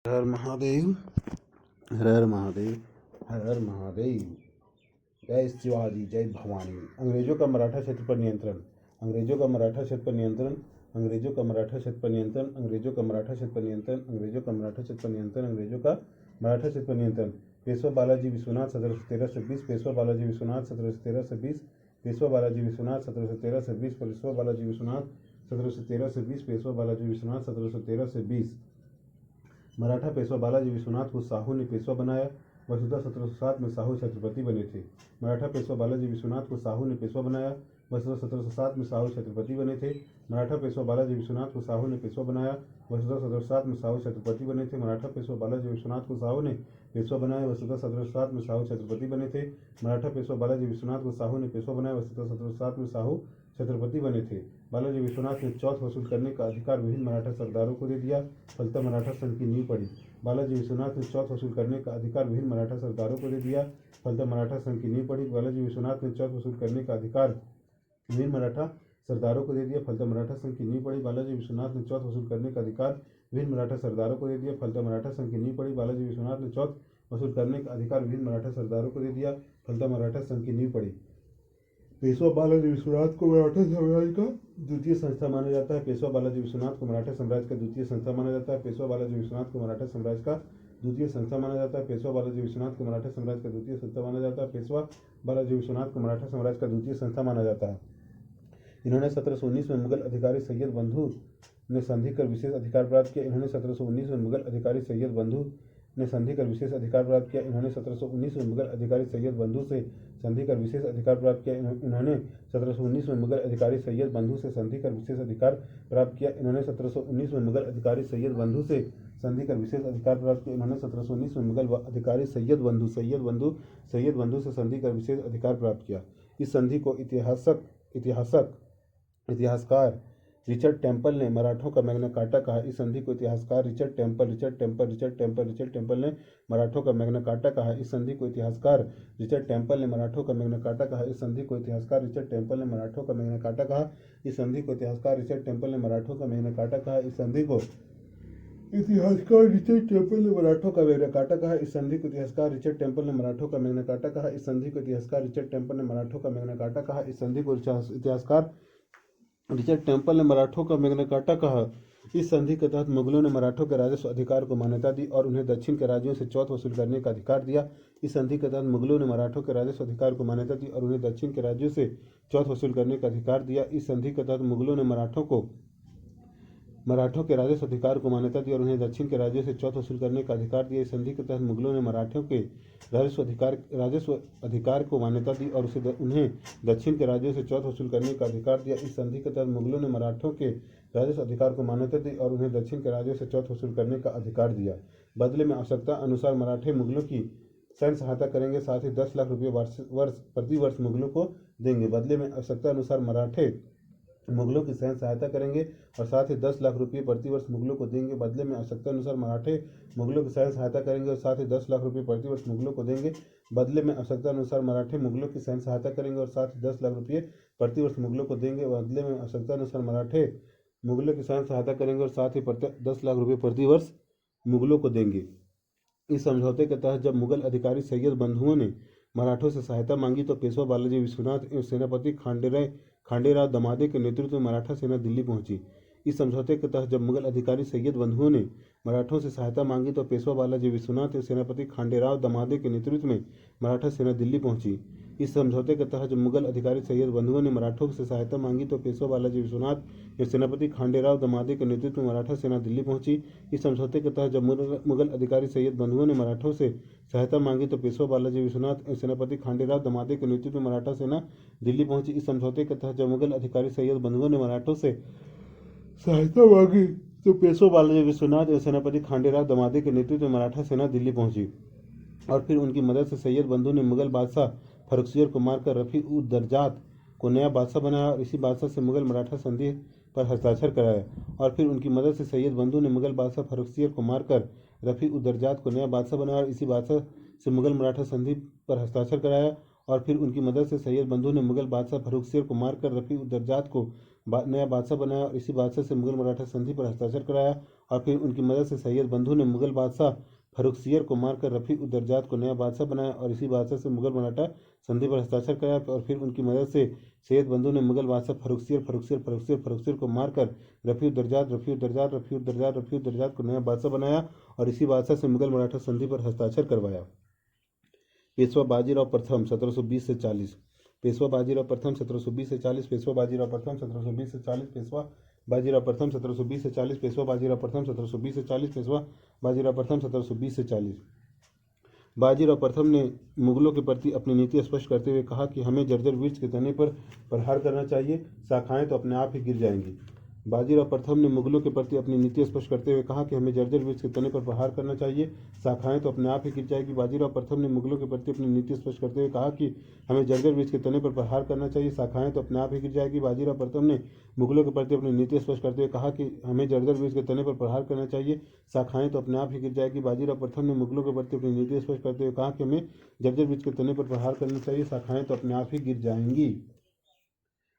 हर महादेव, हर हर महादेव, हर हर महादेव। जय शिवाजी, जय भवानी। अंग्रेजों का मराठा क्षेत्र पर नियंत्रण। अंग्रेजों का मराठा क्षेत्र पर नियंत्रण। अंग्रेजों का मराठा क्षेत्र पर नियंत्रण। अंग्रेजों का मराठा क्षेत्र पर नियंत्रण। अंग्रेजों का मराठा क्षेत्र पर नियंत्रण। अंग्रेजों का मराठा क्षेत्र पर नियंत्रण। पेशवा बालाजी विश्वनाथ 1713-20। पेशवा बालाजी विश्वनाथ 1713-20। पेशवा बालाजी विश्वनाथ 1713-20। पेशवा बालाजी विश्वनाथ 1713-20। पेशवा बालाजी विश्वनाथ 1713-20। मराठा पेशवा बालाजी विश्वनाथ को साहू ने पेशवा बनाया। वसुधा 1707 में साहू छत्रपति बने थे। मराठा पेशवा बालाजी विश्वनाथ को साहू ने पेशवा बनाया। वसुधा 1707 में साहू छत्रपति बने थे। मराठा पेशवा बालाजी विश्वनाथ को साहू ने पेशवा बनाया। वसुधा 1707 में साहू छत्रपति बने थे। मराठा पेशवा बालाजी विश्वनाथ को साहू ने पेशवा बनाया। वसुधा 1707 में साहू छत्रपति बने थे। मराठा पेशवा बालाजी विश्वनाथ को साहू ने पेशवा बनाया। वसुधा 1707 में साहू छत्रपति बने थे। बालाजी विश्वनाथ ने चौथ वसूल करने का अधिकार विभिन्न मराठा सरदारों को दे दिया। फलतः मराठा संघ की नींव पड़ी। बालाजी विश्वनाथ ने चौथ वसूल करने का अधिकार विभिन्न मराठा सरदारों को दे दिया। फलतः मराठा संघ की नींव पड़ी। बालाजी विश्वनाथ ने चौथ वसूल करने का अधिकार विभिन्न मराठा सरदारों को दे दिया। फलतः मराठा संघ की नींव पड़ी। बालाजी विश्वनाथ ने चौथ वसूल करने का अधिकार विभिन्न मराठा सरदारों को दे दिया। फलतः मराठा संघ की नींव पड़ी। बालाजी विश्वनाथ ने चौथ वसूल करने का अधिकार विभिन्न मराठा सरदारों को दे दिया। फलतः मराठा संघ की नींव पड़ी। पेशवा बालाजी विश्वनाथ को मराठा साम्राज्य का द्वितीय संस्था माना जाता है। पेशवा बालाजी विश्वनाथ को मराठा साम्राज्य का द्वितीय संस्था माना जाता है। पेशवा बालाजी विश्वनाथ को मराठा साम्राज्य का द्वितीय संस्था माना जाता है। पेशवा बालाजी विश्वनाथ को मराठा साम्राज्य का द्वितीय संस्था माना जाता है। पेशवा बालाजी विश्वनाथ को मराठा साम्राज्य का द्वितीय संस्था माना जाता है। इन्होंने 1719 में मुगल अधिकारी सैयद बंधु ने संधि कर विशेष अधिकार प्राप्त किया। इन्होंने 1719 में मुगल अधिकारी सैयद बंधु ने संधि कर विशेष अधिकार प्राप्त किया। इन्होंने 1719 में मुगल अधिकारी सैयद बंधु से संधि कर विशेष अधिकार प्राप्त किया। इन्होंने 1719 में मुगल अधिकारी सैयद बंधु से संधि कर विशेष अधिकार प्राप्त किया। इन्होंने 1719 में मुगल अधिकारी सैयद बंधु से संधि कर विशेष अधिकार प्राप्त किया। इन्होंने 1719 में मुगल अधिकारी सैयद बंधु से संधि कर विशेष अधिकार प्राप्त किया। इस संधि को इतिहासकार रिचर्ड टेम्पल ने मराठों का मैग्ना कार्टा कहा। इस संधि को इतिहासकार रिचर्ड टेम्पल ने मराठों का मैग्ना कार्टा कहा। इस संधि को इतिहासकार रिचर्ड टेम्पल ने मराठों का मैग्ना कार्टा कहा। इस संधि को इतिहासकार रिचर्ड टेम्पल ने मराठों का मैग्ना कार्टा कहा। इस संधि को इतिहासकार रिचर्ड टेम्पल ने मराठों का मैग्ना कार्टा कहा। इस संधि को इतिहासकार रिचर्ड टेम्पल ने मराठों का मैग्ना कार्टा कहा। इस संधि को इतिहासकार रिचर्ड टेम्पल ने मराठों का मैग्ना कार्टा कहा। इस संधि को इतिहासकार रिचर्ड टेम्पल ने मराठों का मैग्ना कार्टा कहा। इस संधि को इतिहासकार रिचर्ड टेम्पल ने मराठों का मैग्ना कार्टा कहा। इस संधि के तहत मुगलों ने मराठों के राजस्व अधिकार को मान्यता दी और उन्हें दक्षिण के राज्यों से चौथ वसूल करने का अधिकार दिया। इस संधि के तहत मुगलों ने मराठों के राजस्व अधिकार को मान्यता दी और उन्हें दक्षिण के राज्यों से चौथ वसूल करने का अधिकार दिया। इस संधि के तहत मुगलों ने मराठों के राजस्व अधिकार को मान्यता दी और उन्हें दक्षिण के राज्यों से चौथ वसूल करने का अधिकार दिया। इस संधि के तहत मुगलों ने मराठों के राजस्व अधिकार को मान्यता दी और उन्हें दक्षिण के राज्यों से चौथ वसूल करने का अधिकार दिया। इस संधि के तहत मुगलों ने मराठों के राजस्व अधिकार को मान्यता दी और उन्हें दक्षिण के राज्यों से चौथ वसूल करने का अधिकार दिया। बदले में आवश्यकता अनुसार मराठे मुगलों की सैन्य सहायता करेंगे, साथ ही 10 लाख रुपये प्रति वर्ष मुगलों को देंगे। बदले में आवश्यकता अनुसार मराठे मुगलों की सैन्य सहायता करेंगे और साथ ही 10 लाख रुपये प्रति वर्ष मुगलों को देंगे। बदले में आवश्यकता अनुसार मराठे मुगलों की सैन्य सहायता करेंगे और साथ ही 10 लाख रुपये प्रति वर्ष मुगलों को देंगे। बदले में आवश्यकता अनुसार मराठे मुगलों की सैन्य सहायता करेंगे और साथ ही 10 लाख रुपये प्रति वर्ष मुगलों को देंगे। बदले में आवश्यकता अनुसार मराठे मुगलों की सैन्य सहायता करेंगे और साथ ही 10 लाख रुपये प्रति वर्ष मुगलों को देंगे। इस समझौते के तहत जब मुगल अधिकारी सैयद बंधुओं ने मराठों से सहायता मांगी तो पेशवा बालाजी विश्वनाथ एवं सेनापति खांडेराव दमादे के नेतृत्व में मराठा सेना दिल्ली पहुंची। इस समझौते के तहत जब मुगल अधिकारी सैयद बंधुओं ने मराठों से सहायता मांगी तो पेशवा बालाजी विश्वनाथ एवं सेनापति खांडेराव दमादे के नेतृत्व में मराठा सेना दिल्ली पहुंची। इस समझौते के तहत जब मुगल अधिकारी सैयद बंधुओं ने मराठों से सहायता मांगी तो पेशवा बालाजी विश्वनाथ एवं सेनापति खांडेराव दमादे के नेतृत्व में मराठा सेना दिल्ली पहुंची। इस समझौते के तहत जब मुगल अधिकारी सैयद बंधुओं ने मराठों से सहायता मांगी तो पेशवा बालाजी विश्वनाथ एवं सेनापति खांडेराव दमादे के नेतृत्व में मराठा सेना दिल्ली पहुंची। इस समझौते के तहत जब मुगल अधिकारी सैयद बंधुओं ने मराठों से सहायता मांगी तो पेशवा बालाजी विश्वनाथ एवं सेनापति खांडेराव दमादे के नेतृत्व में मराठा सेना दिल्ली पहुंची और फिर उनकी मदद से सैयद बंधु ने मुगल बादशाह फर्रुखसियर को मारकर रफी-उद-दर्जात को नया बादशाह बनाया और इसी बादशाह से मुगल मराठा संधि पर हस्ताक्षर कराया। और फिर उनकी मदद से सैयद बंधु ने मुगल बादशाह फर्रुखसियर को मारकर रफी-उद-दर्जात को नया बादशाह बनाया और इसी बादशाह से मुगल मराठा संधि पर हस्ताक्षर कराया। और फिर उनकी मदद से सैयद बंधु ने मुगल बादशाह फर्रुखसियर को मारकर रफी-उद-दर्जात को नया बादशाह बनाया और इसी बादशाह से मुगल मराठा संधि पर हस्ताक्षर कराया। और फिर उनकी मदद से सैयद बंधु ने मुगल बादशाह फर्रुखसियर को मारकर रफ़ी उद दर्जात को नया बादशाह बनाया और इसी बादशाह से मुगल मराठा संधि पर हस्ताक्षर कराया। और फिर उनकी मदद से सैयद बंधु ने मुगल बादशाह फर्रुखसियर को मारकर रफ़ी उद दर्जात को नया बादशाह बनाया और इसी बादशाह से मुगल मराठा संधि पर हस्ताक्षर करवाया। पेशवा बाजीराव प्रथम 1720 से 40। पेशवा बाजीराव प्रथम 1720 से 40। पेशवा बाजीराव प्रथम 1720 से 40। पेशवा बाजीराव प्रथम 1720 से 40। पेशवा बाजीराव प्रथम 1720 से 40। पेशवा बाजीराव प्रथम 1720 से 40। बाजीराव प्रथम ने मुगलों के प्रति अपनी नीति स्पष्ट करते हुए कहा कि हमें जर्जर वृक्ष के तने पर प्रहार करना चाहिए, शाखाएं तो अपने आप ही गिर जाएंगी। बाजीराव प्रथम ने मुगलों के प्रति अपनी नीति स्पष्ट करते हुए कहा कि हमें जर्जर वृक्ष के तने पर प्रहार करना चाहिए, शाखाएं तो अपने आप ही गिर जाएगी। बाजीराव प्रथम ने मुगलों के प्रति अपनी नीति स्पष्ट करते हुए कहा कि हमें जर्जर वृक्ष के तने पर प्रहार करना चाहिए, शाखाएं तो अपने आप ही गिर जाएगी। बाजीराव प्रथम ने मुगलों के प्रति अपनी नीति स्पष्ट करते हुए कहा कि हमें जर्जर वृक्ष के तने पर प्रहार करना चाहिए, शाखाएं तो अपने आप ही गिर जाएगी। बाजीराव प्रथम ने मुगलों के प्रति अपनी नीति स्पष्ट करते हुए कहा कि हमें जर्जर वृक्ष के तने पर प्रहार करना चाहिए, शाखाएं तो अपने आप ही गिर जाएंगी।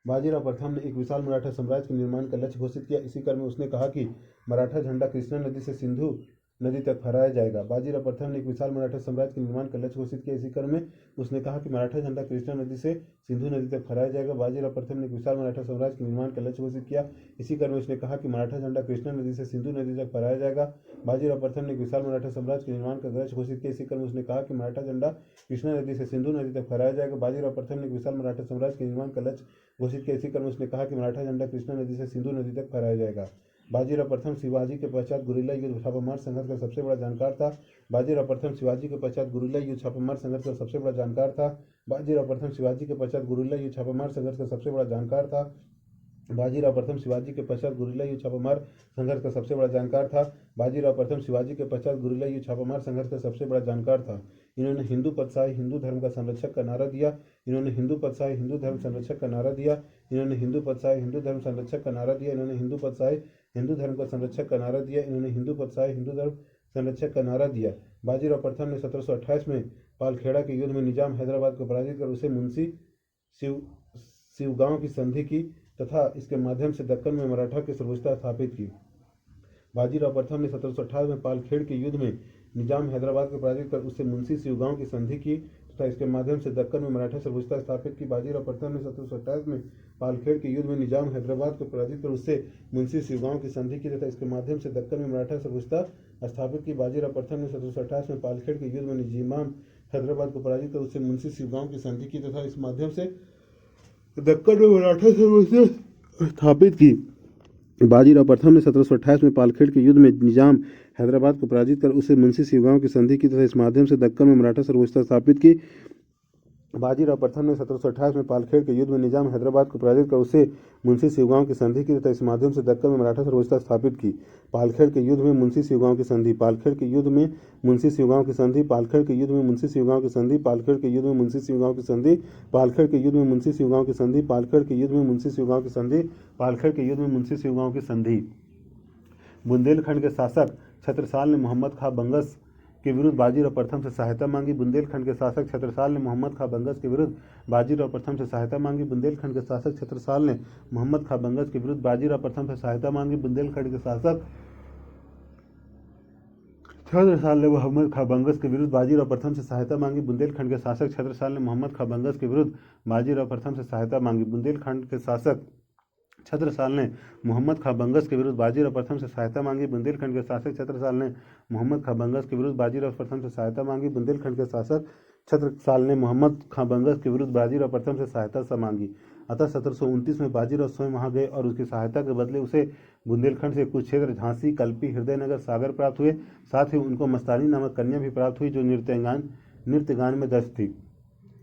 बाजीराव प्रथम ने एक विशाल मराठा साम्राज्य के निर्माण का लक्ष्य घोषित किया। इसी क्रम में उसने कहा कि मराठा झंडा कृष्णा नदी से सिंधु नदी तक फहराया जाएगा। बाजीराव प्रथम ने एक विशाल मराठा साम्राज्य के निर्माण का लक्ष्य घोषित किया। इसी क्रम में उसने कहा कि मराठा झंडा कृष्णा नदी से सिंधु नदी तक फहराया जाएगा। बाजीराव प्रथम ने एक विशाल मराठा साम्राज्य के निर्माण का लक्ष्य घोषित किया। इसी क्रम में उसने कहा कि मराठा झंडा कृष्णा नदी से सिंधु नदी तक फहराया जाएगा। बाजीराव प्रथम ने एक विशाल मराठा साम्राज्य के निर्माण का लक्ष्य घोषित किया। इसी क्रम में उसने कहा कि मराठा झंडा कृष्णा नदी से सिंधु नदी तक फहराया जाएगा। बाजीराव प्रथम ने एक विशाल मराठा साम्राज्य के निर्माण का लक्ष्य घोषित किया। इसी क्रम में उसने कहा कि मराठा झंडा कृष्णा नदी से सिंधु नदी तक फहराया जाएगा। बाजीराव प्रथम शिवाजी के पश्चात गुरिल्ला युद्ध छापामार संघर्ष का सबसे बड़ा जानकार था। बाजीराव प्रथम शिवाजी के पश्चात गुरिल्ला युद्ध छापामार संघर्ष का सबसे बड़ा जानकार था। बाजीराव प्रथम शिवाजी के पश्चात गुरिल्ला युद्ध छापामार संघर्ष का सबसे बड़ा जानकार था। बाजीराव प्रथम शिवाजी के पश्चात गुरिल्ला युद्ध छापामार संघर्ष का सबसे बड़ा जानकार था। बाजीराव प्रथम शिवाजी के पश्चात गुरिल्ला युद्ध छापामार संघर्ष का सबसे बड़ा जानकार था। इन्होंने हिंदू पदशाही हिंदू धर्म का संरक्षक का नारा दिया। इन्होंने हिंदू पदशाही हिंदू धर्म संरक्षक का नारा दिया। इन्होंने हिंदू पदशाही हिंदू धर्म संरक्षक का नारा दिया। इन्होंने हिंदू पदशाही हिंदू धर्म का संरक्षक का नारा दिया। इन्होंने हिंदू पदशाही हिंदू धर्म संरक्षक का नारा दिया। बाजीराव प्रथम ने 1728 में पालखेड़ा के युद्ध में निजाम हैदराबाद को पराजित कर उसे मुंशी शिवगांव की संधि की तथा इसके माध्यम से दक्कन में मराठा की सर्वोच्चता स्थापित की। बाजीराव प्रथम ने 1728 में पालखेड़ के युद्ध में निजाम हैदराबाद को पराजित कर उससे मुंशी शिवगांव की संधि की तथा इसके माध्यम से दक्कन में मराठा सर्वोच्चता स्थापित की। बाजीराव प्रथम ने 1728 में पालखेड़ के युद्ध में निजाम हैदराबाद को पराजित कर उससे मुंशी शिवगांव की संधि की तथा इसके माध्यम से दक्कन में मराठा सर्वोच्चता स्थापित की। बाजीराव प्रथम ने 1728 में पालखेड़ के युद्ध में निजाम हैदराबाद को पराजित कर उससे मुंशी शिवगांव की संधि की तथा इस माध्यम से दक्कन में मराठा सर्वोच्चता स्थापित की। बाजीराव प्रथम ने 1728 में पालखेड़ के युद्ध में निजाम हैदराबाद को पराजित कर उसे मुंशी शिवगांव की संधि की तथा इस माध्यम से दक्कन में मराठा सर्वोच्चता स्थापित की। बाजीराव प्रथम ने 1728 में पालखेड़ के युद्ध में निजाम हैदराबाद को पराजित कर उसे मुंशी शिवगांव की संधि की तथा इस माध्यम से दक्कन में मराठा सर्वोच्चता स्थापित की। पालखेड़ के युद्ध में मुंशी शिवगांव की संधि। पालखेड़ के युद्ध में मुंशी शिवगांव की संधि। पालखेड़ के युद्ध में मुंशी शिवगांव की संधि। पालखेड़ के युद्ध में मुंशी शिवगांव की संधि। पालखेड़ के युद्ध में मुंशी शिवगांव की संधि। पालखेड़ के युद्ध में मुंशी शिवगांव की संधि। पालखेड़ के युद्ध में मुंशी शिवगांव की संधि। बुंदेलखंड के शासक छत्रसाल ने मोहम्मद खां बंगस के विरुद्ध बाजीराव प्रथम से सहायता मांगी। बुंदेलखंड के शासक छत्रसाल ने मोहम्मद खां बंगस के विरुद्ध बाजीराव प्रथम से सहायता मांगी। बुंदेलखंड के शासक छत्रसाल ने मोहम्मद खां बंगस के विरुद्ध बाजीराव प्रथम से सहायता मांगी। बुंदेलखंड के शासक छत्रसाल ने मोहम्मद खां बंगस के विरुद्ध बाजीराव प्रथम से सहायता मांगी। बुंदेलखंड के शासक छत्रसाल ने मोहम्मद खां बंगस के विरुद्ध बाजीराव प्रथम से सहायता मांगी। बुंदेलखंड के शासक छत्रसाल ने मोहम्मद खां बंगस के विरुद्ध बाजीराव प्रथम से सहायता मांगी। बुंदेलखंड के शासक छत्रसाल ने मोहम्मद खां बंगस के विरुद्ध बाजीराव प्रथम से सहायता मांगी। बुंदेलखंड के शासक छत्रसाल ने मोहम्मद खां बंगस के विरुद्ध बाजीराव प्रथम से सहायता मांगी। अतः 1729 में बाजीराव स्वयं वहां गए और उसकी सहायता के बदले उसे बुंदेलखंड से कुछ क्षेत्र झांसी, कल्पी, हृदयनगर, सागर प्राप्त हुए। साथ ही उनको मस्तानी नामक कन्या भी प्राप्त हुई जो नृत्यगान में दक्ष थी।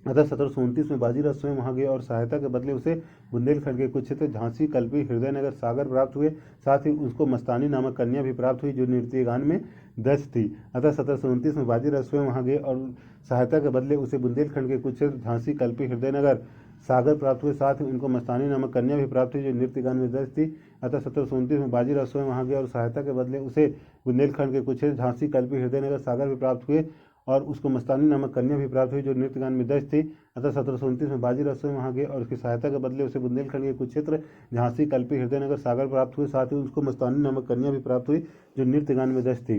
अतः 1729 में बाजीराव स्वयं वहां गए और सहायता के बदले उसे बुंदेलखंड के कुछ क्षेत्र झांसी, कल्पी, हृदयनगर, सागर प्राप्त हुए। साथ ही उसको मस्तानी नामक कन्या भी प्राप्त हुई जो नृत्यगान में दक्ष थी। अतः 1729 में बाजीराव स्वयं वहां गए और सहायता के बदले उसे बुंदेलखंड के कुछ क्षेत्र झांसी, कल्पी, हृदयनगर, सागर प्राप्त हुए। साथ ही उनको मस्तानी नामक कन्या भी प्राप्त हुई जो नृत्यगान में दक्ष थी। अतः 1729 में बाजीराव स्वयं वहां गए और सहायता के बदले उसे बुंदेलखंड के कुछ क्षेत्र झांसी, कल्पी, हृदयनगर, सागर भी प्राप्त हुए और उसको मस्तानी नामक कन्या भी प्राप्त हुई जो नृत्य गान में दक्ष थी। अतः 1729 में बाजीराव स्वयं वहाँ गए और उसकी सहायता के बदले उसे बुंदेलखंड के कुछ क्षेत्र झांसी, कल्पी, हृदयनगर, सागर प्राप्त हुए। साथ ही उसको मस्तानी नामक कन्या भी प्राप्त हुई जो नृत्य गान में दक्ष थी।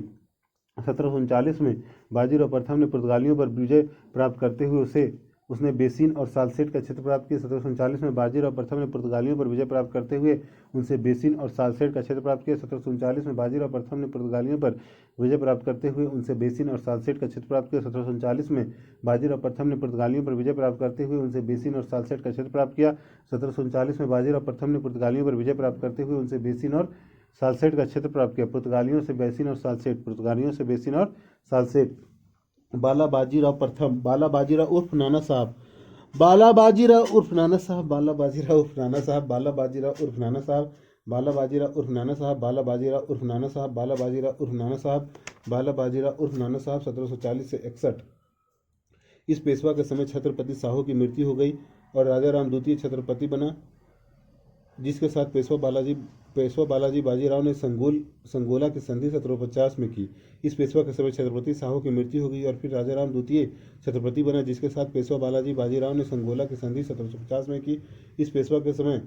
1739 में बाजीराव प्रथम ने पुर्तगालियों पर विजय प्राप्त करते हुए उसने बेसिन और साल्सेट का क्षेत्र प्राप्त किया। 1739 में बाजीराव प्रथम ने पुर्तगालियों पर विजय प्राप्त करते हुए उनसे बेसिन और साल्सेट का क्षेत्र प्राप्त किया। 1739 में बाजीराव प्रथम ने पुर्तगालियों पर विजय प्राप्त करते हुए उनसे बेसिन और साल्सेट का क्षेत्र प्राप्त किया। 1739 में बाजीराव प्रथम ने पुर्तगालियों पर विजय प्राप्त करते हुए उनसे बेसिन और साल्सेट का क्षेत्र प्राप्त किया। 1739 में बाजीराव प्रथम ने पुर्तगालियों पर विजय प्राप्त करते हुए उनसे बेसिन और साल्सेट का क्षेत्र प्राप्त किया। पुर्तगालियों से बेसिन और साल्सेट, पुर्तगालियों से बेसिन और साल्सेट। बाला बाजीराव प्रथम, बाला बाजीराव उर्फ नाना साहब, बाला बाजीराव उर्फ नाना साहब, बाला बाजीराव उर्फ नाना साहब, बाला बाजीराव उर्फ नाना साहब, बाला बाजीराव उर्फ नाना साहब, बाला बाजीराव उर्फ नाना साहब, बाला बाजीराव उर्फ नाना साहब, बाला बाजीराव उर्फ नाना साहब 1740 से 61। इस पेशवा के समय छत्रपति साहू की मृत्यु हो गई और राजा राम द्वितीय छत्रपति बना, जिसके साथ पेशवा बालाजी बाजीराव ने संगोला की संधि 1750 में की। इस पेशवा के समय छत्रपति साहू की मृत्यु हो गई और फिर राजा राम द्वितीय छत्रपति बना, जिसके साथ पेशवा बालाजी बाजीराव ने संगोला की संधि 1750 में की। इस पेशवा के समय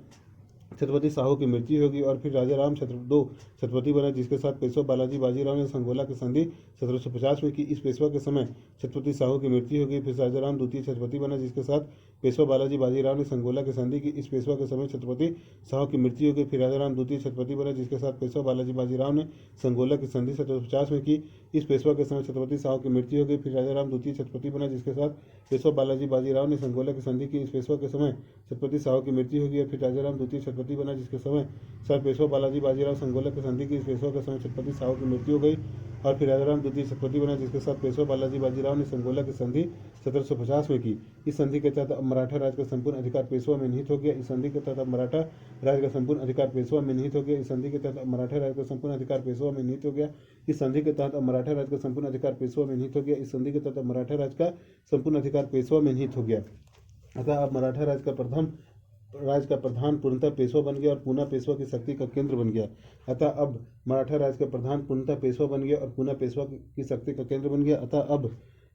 छत्रपति साहू की मृत्यु होगी और फिर राजा राम छत्रपति बना, जिसके साथ पेशवा बालाजी बाजीराव ने संगोला की संधि 1750 में की। इस पेशवा के समय छत्रपति साहू की मृत्यु होगी, फिर राजा राम द्वितीय छत्रपति बना, जिसके साथ पेशवा बालाजी बाजीराव ने संगोला की संधि की। इस पेशवा के समय छत्रपति साहू की मृत्यु होगी, फिर राजा राम द्वितीय छत्रपति बना, जिसके साथ पेशवा बालाजी बाजीराव ने संगोला की संधि 1750 में की। इस पेशवा के समय छत्रपति साहू की मृत्यु होगी, फिर राजा राम द्वितीय छत्रपति बना, जिसके साथ पेशवा बालाजी बाजीराव ने संगोला की संधि की। इस पेशवा के समय छत्रपति साहू की मृत्यु होगी और फिर राजा राम द्वितीय छत्रपति बना, जिसके समय सर पेशवा बालाजी बाजीराव संगोला की संधि की। इस पेशवा के समय छत्रपति साहू की मृत्यु हो गई और फिर राजा राम द्वितीय छत्रपति बना, जिसके साथ पेशवा बालाजी बाजीराव ने संगोला की संधि 1750 में की। इस संधि के तहत अब मराठा राज का संपूर्ण अधिकार पेशवा में निहित हो गया। इस संधि के तहत अब मराठा राज का संपूर्ण अधिकार पेशवा में निहित हो गया। इस संधि के तहत अब मराठा राज का संपूर्ण अधिकार पेशवा में निहित हो गया। इस संधि के तहत अब मराठा राज का संपूर्ण अधिकार पेशवा में निहित हो गया। इस संधि के तहत अब मराठा राज का संपूर्ण अधिकार पेशवा में निहित हो गया। अतः अब मराठा राज का प्रधान पूर्णतः पेशवा बन गया और पूना पेशवा की शक्ति का केंद्र बन गया। अतः अब मराठा राज का प्रधान पूर्णतः पेशवा बन गया और पूना पेशवा की शक्ति का केंद्र बन गया। अतः अब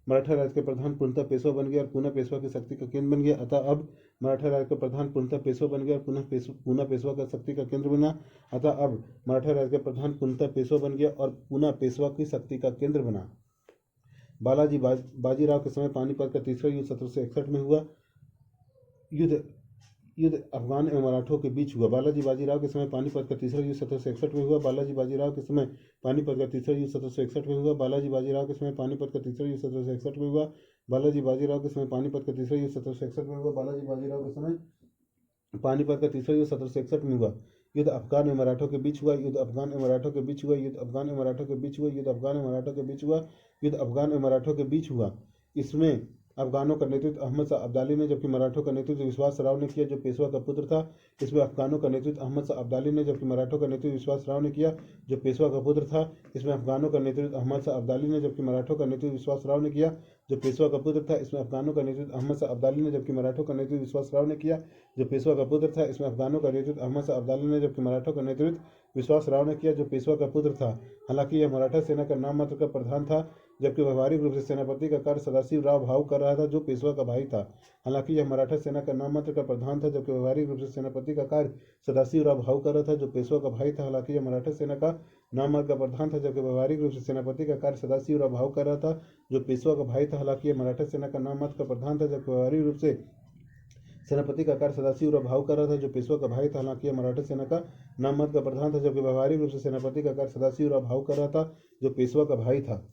मराठा राज के प्रधान पूर्णतः पेशवा बन गया और पूना पेशवा की शक्ति का केंद्र बन गया। अतः अब मराठा राज का प्रधान पूर्णतः पेशवा बन गया और पूना पेशवा का शक्ति का केंद्र बना। अतः अब मराठा राज का प्रधान पूर्णतः पेशवा बन गया और पूना पेशवा की शक्ति का केंद्र बना। बालाजी बाजीराव के समय पानीपत का तीसरा युद्ध 1761 में हुआ। युद्ध अफगान एवं मराठों के बीच हुआ। बालाजी बाजीराव के समय पानीपत का तीसरा युद्ध 1761 में हुआ। बालाजी बाजीराव के समय पानीपत का तीसरा युद्ध 1761 में हुआ। बालाजी बाजीराव के समय पानीपत का तीसरा युद्ध 1761 में हुआ। बालाजी बाजीराव के समय पानीपत का तीसरा युद्ध 1761 में हुआ। बालाजी बाजीराव के समय पानीपत का तीसरा युद्ध 1761 में हुआ। युद्ध अफगान एवं मराठों के बीच हुआ। युद्ध अफगान एवं मराठों के बीच हुआ। युद्ध अफगान एवं मराठों के बीच हुआ। युद्ध अफगान एवं मराठों के बीच हुआ। युद्ध अफगान एवं मराठों के बीच हुआ। इसमें अफगानों का नेतृत्व अहमद शाह अब्दाली ने, जबकि मराठों का नेतृत्व विश्वास राव ने किया, जो पेशवा का पुत्र था। इसमें अफगानों का नेतृत्व अहमद शाह अब्दाली ने, जबकि मराठों का नेतृत्व विश्वास राव ने किया, जो पेशवा का पुत्र था। इसमें अफगानों का नेतृत्व अहमद शाह अब्दाली ने, जबकि मराठों का नेतृत्व विश्वास राव ने किया, जो पेशवा का पुत्र था। इसमें अफगानों का नेतृत्व अहमद शाह अब्दाली ने, जबकि मराठों का नेतृत्व विश्वास राव ने किया, जो पेशवा का पुत्र था। इसमें अफगानों का नेतृत्व अहमद शाह अब्दाली ने, जबकि मराठों का नेतृत्व विश्वास राव ने किया, जो पेशवा का पुत्र था। हालांकि यह मराठा सेना का नाम मात्र का प्रधान था, जबकि व्यवहारिक रूप से सेनापति का कार्य सदाशिव राव भाऊ कर रहा था, जो पेशवा का भाई था। हालांकि यह मराठा सेना का नाम मात्र का प्रधान था, जबकि व्यवहारिक रूप से सेनापति का कार्य सदाशिव राव भाऊ कर रहा था, जो पेशवा का भाई था। हालांकि यह मराठा सेना का नाम मात्र का प्रधान था, जबकि व्यवहारिक रूप से सेनापति का कार्य सदाशिव राव भाऊ कर रहा था, जो पेशवा का भाई था। हालांकि यह मराठा सेना का नाम मात्र का प्रधान था, जबकि व्यवहारिक रूप से सेनापति का कार्य सदाशिव राव भाऊ कर रहा था, जो पेशवा का भाई था। हालांकि यह मराठा सेना का नाम मात्र का प्रधान था, जबकि व्यवहारिक रूप से सेनापति का कार्य सदाशिव राव भाऊ कर रहा था, जो पेशवा का भाई था।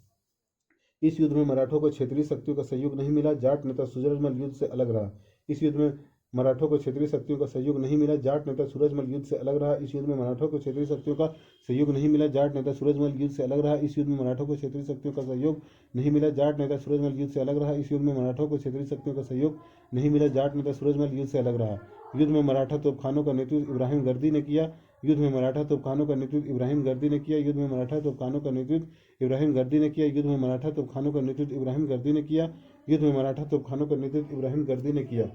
इस युद्ध में मराठों को क्षेत्रीय शक्तियों का सहयोग नहीं मिला। जाट नेता सूरजमल युद्ध से अलग रहा। इस युद्ध में मराठों को क्षेत्रीय शक्तियों का सहयोग नहीं मिला। जाट नेता सूरजमल युद्ध से अलग रहा। इस युद्ध में मराठों को क्षेत्रीय शक्तियों का सहयोग नहीं मिला। जाट नेता सूरजमल युद्ध से अलग रहा। इस युद्ध में मराठों को क्षेत्रीय शक्तियों का सहयोग नहीं मिला। जाट नेता सूरजमल युद्ध से अलग रहा। इस युद्ध में मराठों को क्षेत्रीय शक्तियों का सहयोग नहीं मिला। जाट नेता सूरजमल युद्ध से अलग रहा। युद्ध में मराठा तोपखानों का नेतृत्व इब्राहिम गर्दी ने किया। युद्ध में मराठा तोपखानों का नेतृत्व इब्राहिम गर्दी ने किया। युद्ध में मराठा तोपखानों का नेतृत्व इब्राहिम गर्दी ने किया। युद्ध में मराठा तोपखानों का नेतृत्व इब्राहिम गर्दी ने किया। युद्ध में मराठा तोपखानों का नेतृत्व इब्राहिम गर्दी ने किया।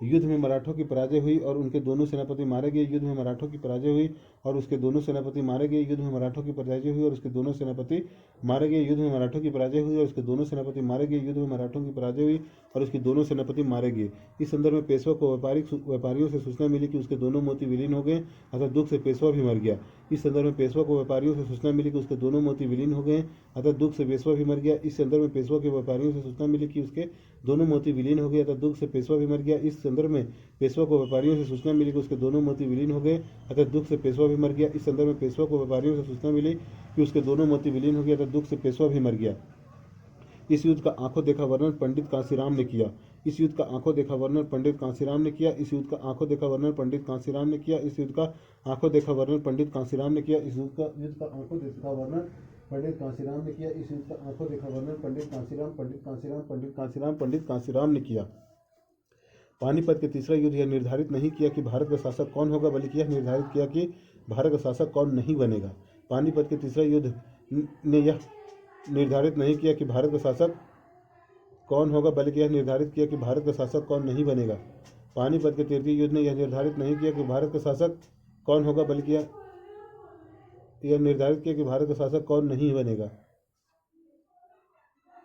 युद्ध में मराठों की पराजय हुई और उनके दोनों सेनापति मारे गए। युद्ध में मराठों की पराजय हुई और उसके दोनों सेनापति मारे गए। युद्ध में मराठों की पराजय हुई और उसके दोनों सेनापति मारे गए। युद्ध में मराठों की पराजय हुई और उसके दोनों सेनापति मारे गए। युद्ध में मराठों की पराजय हुई और उसके दोनों सेनापति मारे गए। इस संदर्भ में पेशवा को व्यापारियों से सूचना मिली कि उसके दोनों मोती विलीन हो गए, अतः दुख से पेशवा भी मर गया। इस संदर्भ में पेशवा को व्यापारियों से सूचना मिली कि उसके दोनों मोती विलीन हो गए, अतः दुख से पेशवा भी मर गया। इस संदर्भ में पेशवा के व्यापारियों से सूचना मिली कि उसके दोनों मोती विलीन हो गए, अतः दुख से पेशवा भी मर गया। इस संदर्भ में पेशवा को व्यापारियों से सूचना मिली कि उसके दोनों मोती विलीन हो गए, अतः दुख से पेशवा भी मर गया। इस संदर्भ में पेशवा को व्यापारियों से सूचना मिली कि उसके दोनों मोती विलीन हो गए, अतः दुख से पेशवा भी मर गया। इस युद्ध का आंखों देखा वर्णन पंडित कांसीराम ने किया। इस युद्ध का आंखों देखा वर्णन पंडित कांसीराम ने किया। इस युद्ध का आंखों देखा वर्णन पंडित कांसीराम ने किया। इस युद्ध का आंखों देखा वर्णन पंडित कांसीराम ने किया। इस युद्ध का आंखों देखा वर्णन पंडित कांसीराम ने किया। इस युद्ध का आंखों देखा वर्णन पंडित कांसीराम ने किया। पानीपत के तीसरा युद्ध यह निर्धारित नहीं किया कि भारत का शासक कौन होगा, बल्कि यह निर्धारित किया कि भारत का शासक कौन नहीं बनेगा। पानीपत के तीसरा युद्ध ने यह निर्धारित नहीं किया कि भारत का शासक कौन होगा, बल्कि यह निर्धारित किया कि भारत का शासक कौन नहीं बनेगा। पानीपत के तृतीय युद्ध ने यह निर्धारित नहीं किया कि भारत का शासक कौन होगा, बल्कि यह निर्धारित किया कि भारत का शासक कौन नहीं बनेगा।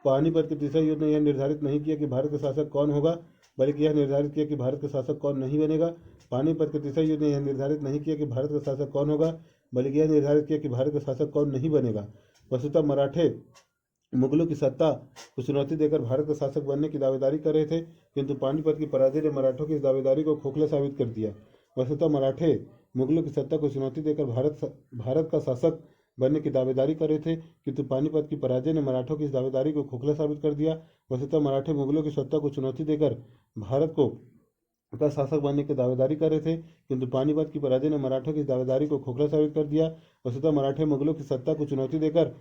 पानीपत के तीसरा युद्ध ने यह निर्धारित नहीं किया कि भारत का शासक कौन होगा, बल्कि यह निर्धारित किया कि भारत का शासक कौन नहीं बनेगा। पानीपत के तीसरा युद्ध ने यह निर्धारित नहीं किया कि भारत का शासक कौन होगा, बल्कि यह निर्धारित किया कि भारत का शासक कौन नहीं बनेगा। वस्तुतः मराठे मुगलों की सत्ता को चुनौती देकर भारत का शासक बनने की दावेदारी कर रहे थे, किंतु पानीपत की पराजय ने मराठों की इस दावेदारी को खोखला साबित कर दिया। वस्तुतः मराठे मुगलों की सत्ता को चुनौती देकर भारत का शासक बनने की दावेदारी कर रहे थे, किंतु पानीपत की पराजय ने मराठों की इस दावेदारी को खोखला साबित कर दिया। वस्तुतः मराठे मुगलों की सत्ता को चुनौती देकर भारत का शासक बनने की दावेदारी कर रहे थे, किंतु पानीपत की पराजय ने मराठों की इस दावेदारी को खोखला साबित कर दिया। वस्तुतः मराठे मुगलों की सत्ता को चुनौती देकर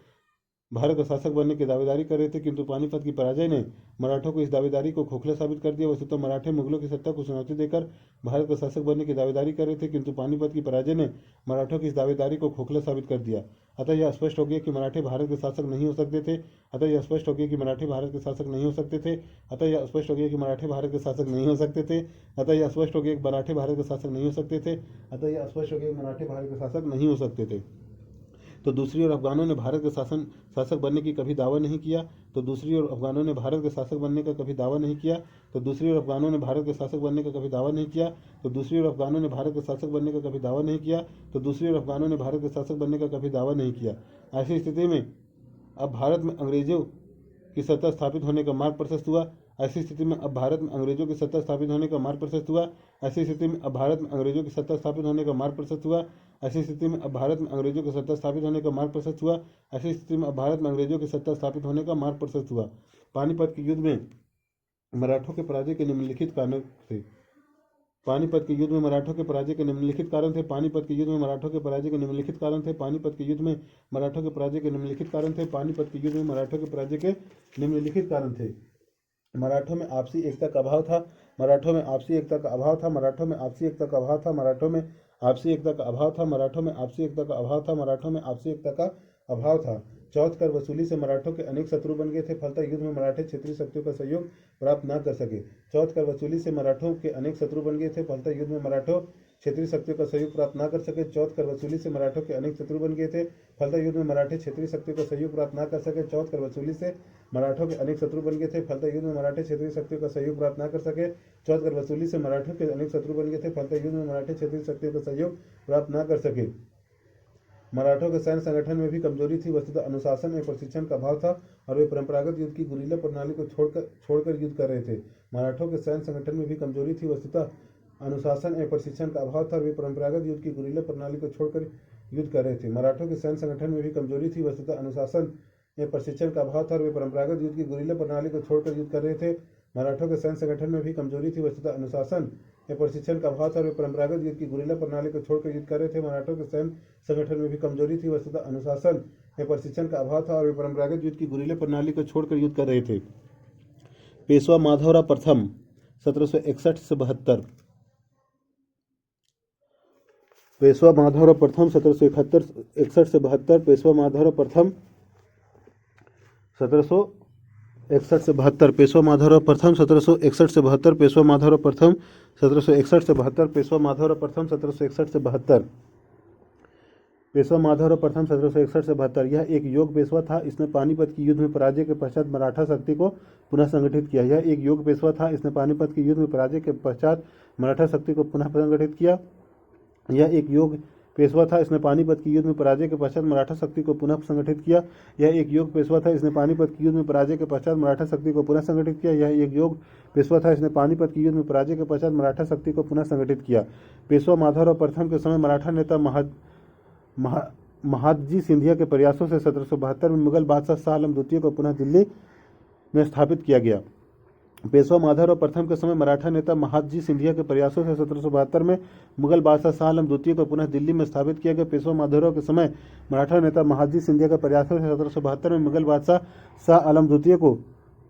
भारत का शासक बनने की दावेदारी कर रहे थे, किंतु पानीपत की पराजय ने मराठों को इस दावेदारी को खोखला साबित कर दिया। वस्तुतः मराठे मुगलों की सत्ता को चुनौती देकर भारत का शासक बनने की दावेदारी कर रहे थे, किंतु पानीपत की पराजय ने मराठों की इस दावेदारी को खोखला साबित कर दिया। अतः यह स्पष्ट हो गया कि मराठे भारत के शासक नहीं हो सकते थे। अतः यह स्पष्ट हो गया कि मराठे भारत के शासक नहीं हो सकते थे। अतः यह स्पष्ट हो गया कि मराठे भारत के शासक नहीं हो सकते थे। अतः यह स्पष्ट हो गया कि मराठे भारत के शासक नहीं हो सकते थे। अतः यह स्पष्ट हो गया कि मराठे भारत के शासक नहीं हो सकते थे। तो दूसरी ओर अफगानों ने भारत के शासक बनने की कभी दावा नहीं किया। तो दूसरी ओर अफगानों ने भारत के शासक बनने का कभी दावा नहीं किया। तो दूसरी ओर अफगानों ने भारत के शासक बनने का कभी दावा नहीं किया। तो दूसरी ओर अफगानों ने भारत के शासक बनने का कभी दावा नहीं किया। तो दूसरी ओर अफगानों ने भारत के शासक बनने का कभी दावा नहीं किया। ऐसी स्थिति में अब भारत में अंग्रेजों की सत्ता स्थापित होने का मार्ग प्रशस्त हुआ। ऐसी स्थिति में अब भारत में अंग्रेजों की सत्ता स्थापित होने का मार्ग प्रशस्त हुआ। ऐसी स्थिति में अब भारत में अंग्रेजों की सत्ता स्थापित होने का मार्ग प्रशस्त हुआ। ऐसी स्थिति में अब भारत में अंग्रेजों की सत्ता स्थापित होने का मार्ग प्रशस्त हुआ। ऐसी स्थिति में अब भारत में अंग्रेजों की सत्ता स्थापित होने का मार्ग प्रशस्त हुआ। पानीपत के युद्ध में मराठों के पराजय के निम्नलिखित कारण थे। पानीपत के युद्ध में मराठों के पराजय के निम्नलिखित कारण थे। पानीपत के युद्ध में मराठों के पराजय के निम्नलिखित कारण थे। पानीपत के युद्ध में मराठों के पराजय के निम्नलिखित कारण थे। पानीपत के युद्ध में मराठों के पराजय के निम्नलिखित कारण थे। मराठों में आपसी एकता का अभाव था। मराठों में आपसी एकता का अभाव था। मराठों में आपसी एकता का अभाव था। मराठों में आपसी एकता का अभाव था। मराठों में आपसी एकता का अभाव था। मराठों में आपसी एकता का अभाव था। चौथ कर वसूली से मराठों के अनेक शत्रु बन गए थे, फलतः युद्ध में मराठे क्षेत्रीय शक्तियों का सहयोग प्राप्त न कर सके। चौथ कर वसूली से मराठों के अनेक शत्रु बन गए थे, फलतः युद्ध में मराठों क्षेत्रीय शक्तियों का सहयोग प्राप्त न कर सके। चौथ कर वसूली से मराठों के अनेक शत्रु बन गए थे, फलतः युद्ध में मराठे क्षेत्रीय शक्तियों का सहयोग प्राप्त न कर सके। चौथ कर वसूली से मराठों के अनेक शत्रु बन गए थे, फलतः युद्ध में मराठे क्षेत्रीय शक्तियों का सहयोग प्राप्त न कर सके। चौथ कर वसूली से मराठों के अनेक शत्रु बन गए थे, फलतः युद्ध में मराठे क्षेत्रीय शक्तियों का सहयोग प्राप्त न कर सके। मराठों के सैन्य संगठन में भी कमजोरी थी। वस्तुतः अनुशासन एवं प्रशिक्षण का अभाव था और वे परंपरागत युद्ध की गुरिल्ला प्रणाली को छोड़कर युद्ध कर रहे थे। मराठों के सैन्य संगठन में भी कमजोरी थी। वस्तुतः अनुशासन एवं प्रशिक्षण का अभाव था और वे परंपरागत युद्ध की गुरिल्ला प्रणाली को छोड़कर युद्ध कर रहे थे। मराठों के सैन्य संगठन में भी कमजोरी थी। वस्तुतः अनुशासन एवं प्रशिक्षण का अभाव था और वे परंपरागत युद्ध की गुरिल्ला प्रणाली को छोड़कर युद्ध कर रहे थे। मराठों के सैन्य संगठन में भी कमजोरी थी। वस्तुतः अनुशासन या प्रशिक्षण का अभाव था और वे परंपरागत युद्ध की गुरिल्ला प्रणाली को छोड़कर युद्ध कर रहे थे। मराठों के सैन्य संगठन में भी कमजोरी थी। वस्तुतः अनुशासन या प्रशिक्षण का अभाव था और वे परंपरागत युद्ध की गुरिल्ला प्रणाली को छोड़कर युद्ध कर रहे थे। पेशवा माधवराव प्रथम 1761 से 72। पेशवा माधवराव प्रथम 1761 से 72। पेशवा माधवराव प्रथम 1761 61 से 72 पेशवा माधवराव प्रथम 1761 से 72 पेशवा माधवराव प्रथम 1761 से 72 पेशवा माधवराव प्रथम 1761 से 72 पेशवा माधवराव प्रथम 1761 से 72 यह एक योग पेशवा था। इसने पानीपत की युद्ध में पराजय के पश्चात मराठा शक्ति को पुनः संगठित किया। यह एक योग पेशवा था। इसने पानीपत की युद्ध में पराजय के पश्चात मराठा शक्ति को पुनः संगठित किया। यह एक योग पेशवा था। इसने पानीपत की युद्ध में पराजय के पश्चात मराठा शक्ति को पुनः संगठित किया। यह एक योग पेशवा था। इसने पानीपत की युद्ध में पराजय के पश्चात मराठा शक्ति को पुनः संगठित किया। यह एक योग पेशवा था। इसने पानीपत की युद्ध में पराजय के पश्चात मराठा शक्ति को पुनः संगठित किया। पेशवा माधवराव प्रथम के समय मराठा नेता महादजी सिंधिया के प्रयासों से 1772 में मुगल बादशाह शाह आलम द्वितीय को पुनः दिल्ली में स्थापित किया गया। पेशवा माधवराव प्रथम के समय मराठा नेता महादजी सिंधिया के प्रयासों से 1772 में मुगल बादशाह शाह आलम द्वितीय को पुनः दिल्ली में स्थापित किया गया। पेशवा माधवराव के समय मराठा नेता महादजी सिंधिया के प्रयासों से 1772 में मुगल बादशाह शाह आलम द्वितीय को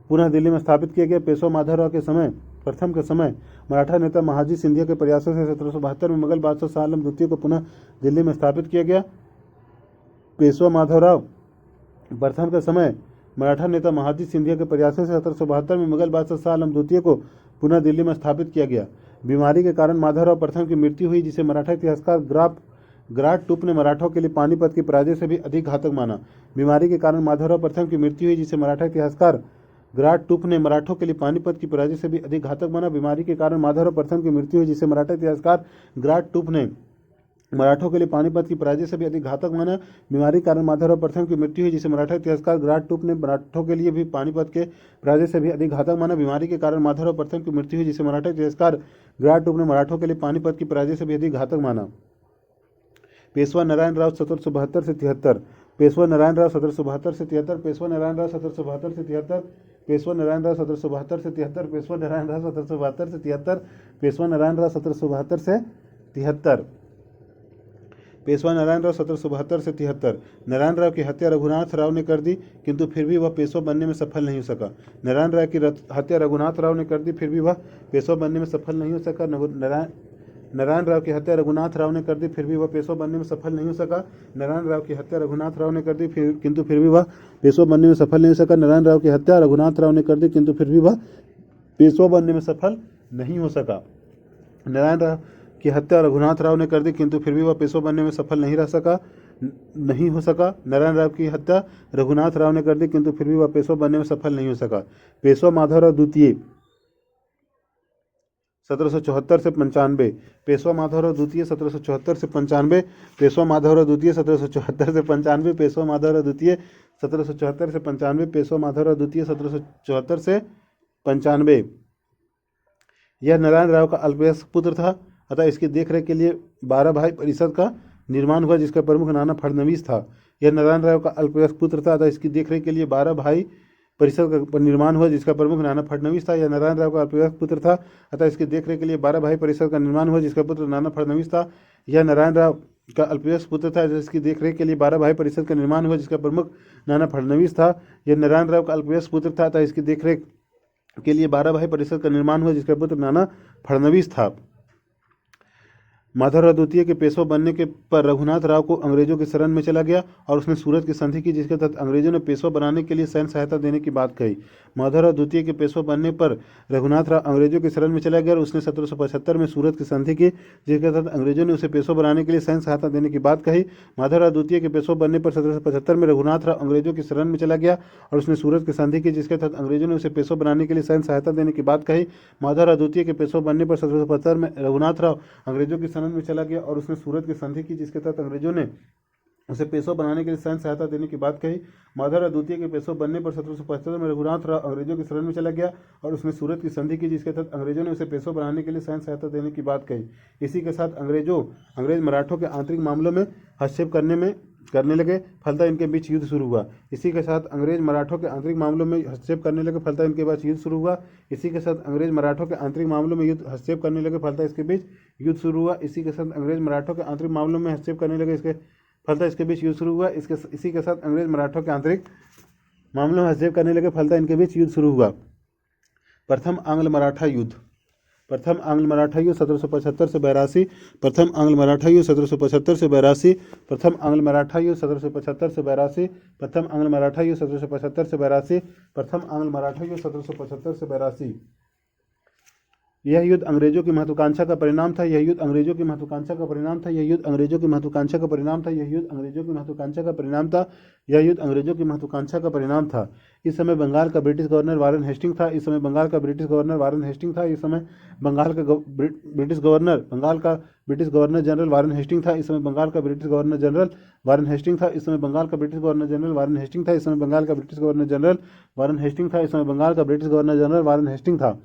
पुनः दिल्ली में स्थापित किया गया। पेशवा माधवराव के समय प्रथम के समय मराठा नेता महादजी सिंधिया के प्रयासों से 1772 में मुगल बादशाह शाह आलम द्वितीय को पुनः दिल्ली में स्थापित किया गया। पेशवा माधवराव प्रथम के समय मराठा नेता महादजी सिंधिया के प्रयासों से 1772 में मुगल बादशाह शाह आलम द्वितीय को पुनः दिल्ली में स्थापित किया गया। बीमारी के कारण माधवराव प्रथम की मृत्यु हुई, जिसे मराठा इतिहासकार ग्राट टूप ने मराठों के लिए पानीपत की पराजय से भी अधिक घातक माना। बीमारी के कारण माधवराव प्रथम की मृत्यु हुई, जिसे मराठा इतिहासकार ग्राट टूप ने मराठों के लिए पानीपत की पराजय से भी अधिक घातक माना। बीमारी के कारण माधवराव प्रथम की मृत्यु हुई, जिसे मराठा इतिहासकार ग्राट टूप ने मराठों के लिए पानीपत की पराजय से भी अधिक घातक माना। बीमारी के कारण माधवराव प्रथम की मृत्यु हुई, जिसे मराठा इतिहासकार ग्राट टूप ने मराठों के लिए भी पानीपत के पराजय से भी अधिक घातक माना। बीमारी के कारण माधवराव प्रथम की मृत्यु हुई, जिसे मराठा इतिहासकार ग्राट टूप ने मराठों के लिए पानीपत की पराजय से भी अधिक घातक माना। पेशवा नारायण राव 1772 से 73 पेशवा नारायण राव 1772 से 73 पेशवा नारायण राव 1772 से 73 पेशवा नारायण राव 1772 से 73 पेशवा नारायण राव 1772 से 73 पेशवा नारायण राव 1772 से 73 पेशवा नारायण राव 1772 से 73 नारायण राव की हत्या रघुनाथ राव ने कर दी, किंतु फिर भी वह पेशवा बनने में सफल नहीं हो सका। नारायण राव की हत्या रघुनाथ राव ने कर दी, फिर भी वह पेशवा बनने में सफल नहीं हो सका। नारायण राव की हत्या रघुनाथ राव ने कर दी, फिर भी वह पेशवा बनने में सफल नहीं हो सका। नारायण राव की हत्या रघुनाथ राव ने कर दी, किंतु फिर भी वह पेशवा बनने में सफल नहीं हो सका। नारायण राव की हत्या रघुनाथ राव ने कर दी, किंतु फिर भी वह पेशवा बनने में सफल नहीं हो सका। नारायण राव की हत्या रघुनाथ राव ने कर दी, किंतु फिर भी वह पेशवा बनने में सफल नहीं हो सका। नारायण राव की हत्या रघुनाथ राव ने कर दी, किंतु फिर भी वह पेशवा बनने में सफल नहीं हो सका। पेशवा माधवराव द्वितीय 1774 से 95 पेशवा माधवराव द्वितीय 1774 से 95 पेशवा माधवराव द्वितीय 1774 से 95 पेशवा माधवराव द्वितीय 1774 से 95 पेशवा माधवराव द्वितीय 1774 से 95 यह नारायण राव का अल्पवयस्क पुत्र था, अतः इसकी देखरेख के लिए 12 भाई परिषद का निर्माण हुआ, जिसका प्रमुख नाना फडणवीस था। यह नारायण राव का अल्पवयस्क पुत्र था, अतः इसकी देखरेख के लिए 12 भाई परिषद का निर्माण हुआ, जिसका प्रमुख नाना फडणवीस था। यह नारायण राव का अल्पवयस्क पुत्र था, अतः इसकी देखरेख के लिए 12 भाई परिषद का निर्माण हुआ, जिसका पुत्र नाना फडणवीस था। यह नारायण राव का अल्पवयस्क पुत्र था, जिसकी देखरेख के लिए 12 भाई परिषद का निर्माण हुआ, जिसका प्रमुख नाना फडणवीस था। यह नारायण राव का अल्पवयस्क पुत्र था, अतः इसकी देखरेख के लिए 12 भाई परिषद का निर्माण हुआ, जिसका पुत्र नाना फडणवीस था। माधवराव द्वितीय के पेशवा बनने के पर रघुनाथ राव को अंग्रेजों की शरण में चला गया और उसने सूरत की संधि की, जिसके तहत अंग्रेजों ने पेशवा बनाने के लिए सैन्य सहायता देने की बात कही। माधवराव द्वितीय के पेशवा बनने पर रघुनाथ राव अंग्रेजों की शरण में चला गया और उसने 1775 में सूरत की संधि की, जिसके तहत अंग्रेजों ने उसे पेशवा बनाने के लिए सैन्य सहायता देने की बात कही। माधवराव द्वितीय के पेशवा बनने पर 1775 में रघुनाथ राव अंग्रेजों की शरण में चला गया और उसने सूरत की संधि की, जिसके तहत अंग्रेजों ने उसे पेशवा बनाने के लिए सैन्य सहायता देने की बात कही। माधवराव द्वितीय के पेशवा बनने पर 1775 में रघुनाथ राव अंग्रेजों की शरण में चला गया और उसने सूरत की संधि की, जिसके तहत अंग्रेजों ने उसे पेशवा बनाने के लिए सैन्य सहायता देने की बात कही। माधवराव द्वितीय के पेशवा बनने पर 1775 में रघुनाथ राव अंग्रेजों की शरण में चला गया और उसने सूरत की संधि की, जिसके तहत अंग्रेजों ने उसे पेशवा बनाने के लिए सैन्य सहायता देने की बात कही। इसी के साथ अंग्रेज मराठों के आंतरिक मामलों में हस्तक्षेप करने लगे, फलतः इनके बीच युद्ध शुरू हुआ। इसी के साथ अंग्रेज मराठों के आंतरिक मामलों में हस्तक्षेप करने लगे, फलतः इनके बीच युद्ध शुरू हुआ। इसी के साथ अंग्रेज मराठों के आंतरिक मामलों में हस्तक्षेप करने लगे, फलतः इसके बीच युद्ध शुरू हुआ। इसी के साथ अंग्रेज मराठों के आंतरिक मामलों में हस्तक्षेप करने लगे, फलतः इसके बीच युद्ध शुरू हुआ। इसी के साथ अंग्रेज मराठों के आंतरिक मामलों में हस्तक्षेप करने लगे, फलतः इनके बीच युद्ध शुरू हुआ। प्रथम आंग्ल मराठा युद्ध प्रथम आंग्ल मराठा युद्ध 1775 से 82, प्रथम आंग्ल मराठा युद्ध 1775 से 82, प्रथम आंग्ल मराठा युद्ध 1775 से 82, प्रथम आंग्ल मराठा युद्ध 1775 से 82, प्रथम आंग्ल मराठा युद्ध 1775 से 82। यह युद्ध अंग्रेजों की महत्वाकांक्षा का परिणाम था। यह युद्ध अंग्रेजों की महत्वाकांक्षा का परिणाम था। यह युद्ध अंग्रेजों की महत्वाकांक्षा का परिणाम था। यह युद्ध अंग्रेजों की महत्वाकांक्षा का परिणाम था। यह युद्ध अंग्रेजों की महत्वाकांक्षा का परिणाम था। इस समय बंगाल का ब्रिटिश गवर्नर वारन हेस्टिंग था। इस समय बंगाल का ब्रिटिश गवर्नर वारन हेस्टिंग था। इस समय बंगाल का ब्रिटिश गवर्नर जनरल वारन हेस्टिंग था। इस समय बंगाल का ब्रिटिश गवर्नर जनरल वारन हेस्टिंग था। इस समय बंगाल का ब्रिटिश गवर्नर जनरल वारन हेस्टिंग था। इस समय बंगाल का ब्रिटिश गवर्नर जनरल वारन हेस्टिंग था। इस समय बंगाल का ब्रिटिश गवर्नर जनरल वारन हेस्टिंग था।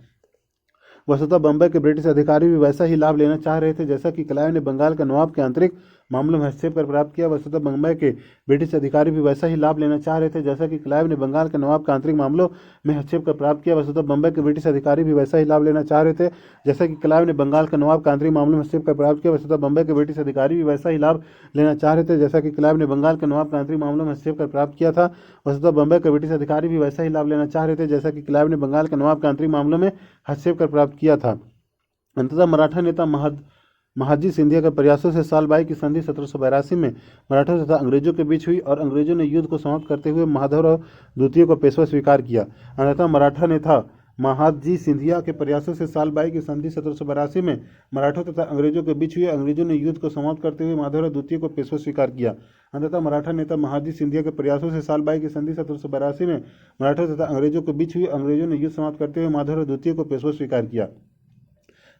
वस्तुतः बम्बई के ब्रिटिश अधिकारी भी वैसा ही लाभ लेना चाह रहे थे जैसा कि क्लाइव ने बंगाल के नवाब के आंतरिक मामलों में हस्तक्षेप कर प्राप्त किया। वस्तुतः बम्बई के ब्रिटिश अधिकारी भी वैसा ही लाभ लेना चाह रहे थे जैसा कि क्लाइव ने बंगाल के नवाब के आंतरिक मामलों में हस्तक्षेप कर प्राप्त किया। वस्तुतः बम्बई के ब्रिटिश अधिकारी भी वैसा ही लाभ लेना चाह रहे थे जैसा कि क्लाइव ने बंगाल के नवाब के आंतरिक मामलों में हस्तक्षेप कर प्राप्त किया। वस्तुतः बम्बई के ब्रिटिश अधिकारी भी वैसा ही लाभ लेना चाह रहे थे जैसा कि क्लाइव ने बंगाल के नवाब के आंतरिक मामलों में हस्तक्षेप कर प्राप्त किया था। वस्तुतः बम्बई के ब्रिटिश अधिकारी भी वैसा ही लाभ लेना चाह रहे थे जैसा कि क्लाइव ने बंगाल के नवाब के आंतरिक मामलों में हस्तक्षेप कर प्राप्त किया था। अंततः मराठा नेता महादजी सिंधिया के प्रयासों से साल 22 की संधि 1782 में मराठों तथा अंग्रेजों के बीच हुई और अंग्रेजों ने युद्ध को समाप्त करते हुए माधवराव द्वितीय को पेशवा स्वीकार किया। अंततः मराठा नेता महादजी सिंधिया के प्रयासों से साल 22 की संधि 1782 में मराठों तथा अंग्रेजों के बीच हुई अंग्रेजों ने युद्ध को समाप्त करते हुए माधवराव द्वितीय को पेशवा स्वीकार किया। अंततः मराठा नेता महादजी सिंधिया के प्रयासों से साल 22 की संधि 1782 में मराठों तथा अंग्रेजों के बीच हुई अंग्रेजों ने युद्ध समाप्त करते हुए माधवराव द्वितीय को पेशवा स्वीकार किया।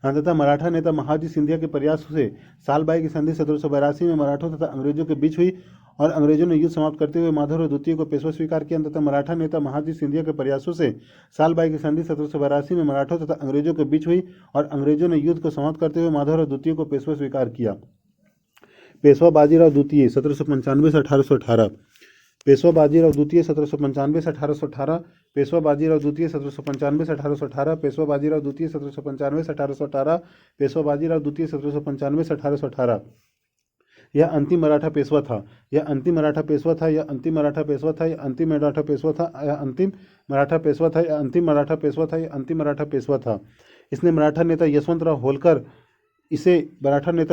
अंततः मराठा नेता महादजी सिंधिया के प्रयासों से साल 22 की संधि 1782 में मराठों तथा अंग्रेजों के बीच हुई और अंग्रेजों ने युद्ध समाप्त करते हुए माधवराव द्वितीय को पेशवा स्वीकार किया। अंततः मराठा नेता महादजी सिंधिया के प्रयासों से साल 22 की संधि 1782 में मराठों तथा अंग्रेजों के बीच हुई और अंग्रेजों ने युद्ध को समाप्त करते हुए माधवराव द्वितीय को पेशवा स्वीकार किया। पेशवा बाजीराव द्वितीय 1795 से 1818, पेशवा बाजीराव द्वितीय 1795 से 1818, पेशवा बाजीराव द्वितीय 1795 से 1818, पेशवा बाजीराव द्वितीय 1795 से 1818, पेशवा बाजीराव द्वितीय 1795 से 1818। यह अंतिम मराठा पेशवा था। यह अंतिम मराठा पेशवा था। यह अंतिम मराठा पेशवा था। यह अंतिम मराठा पेशवा था। यह अंतिम मराठा पेशवा था। यह अंतिम मराठा पेशवा था। यह अंतिम मराठा पेशवा था। इसने मराठा नेता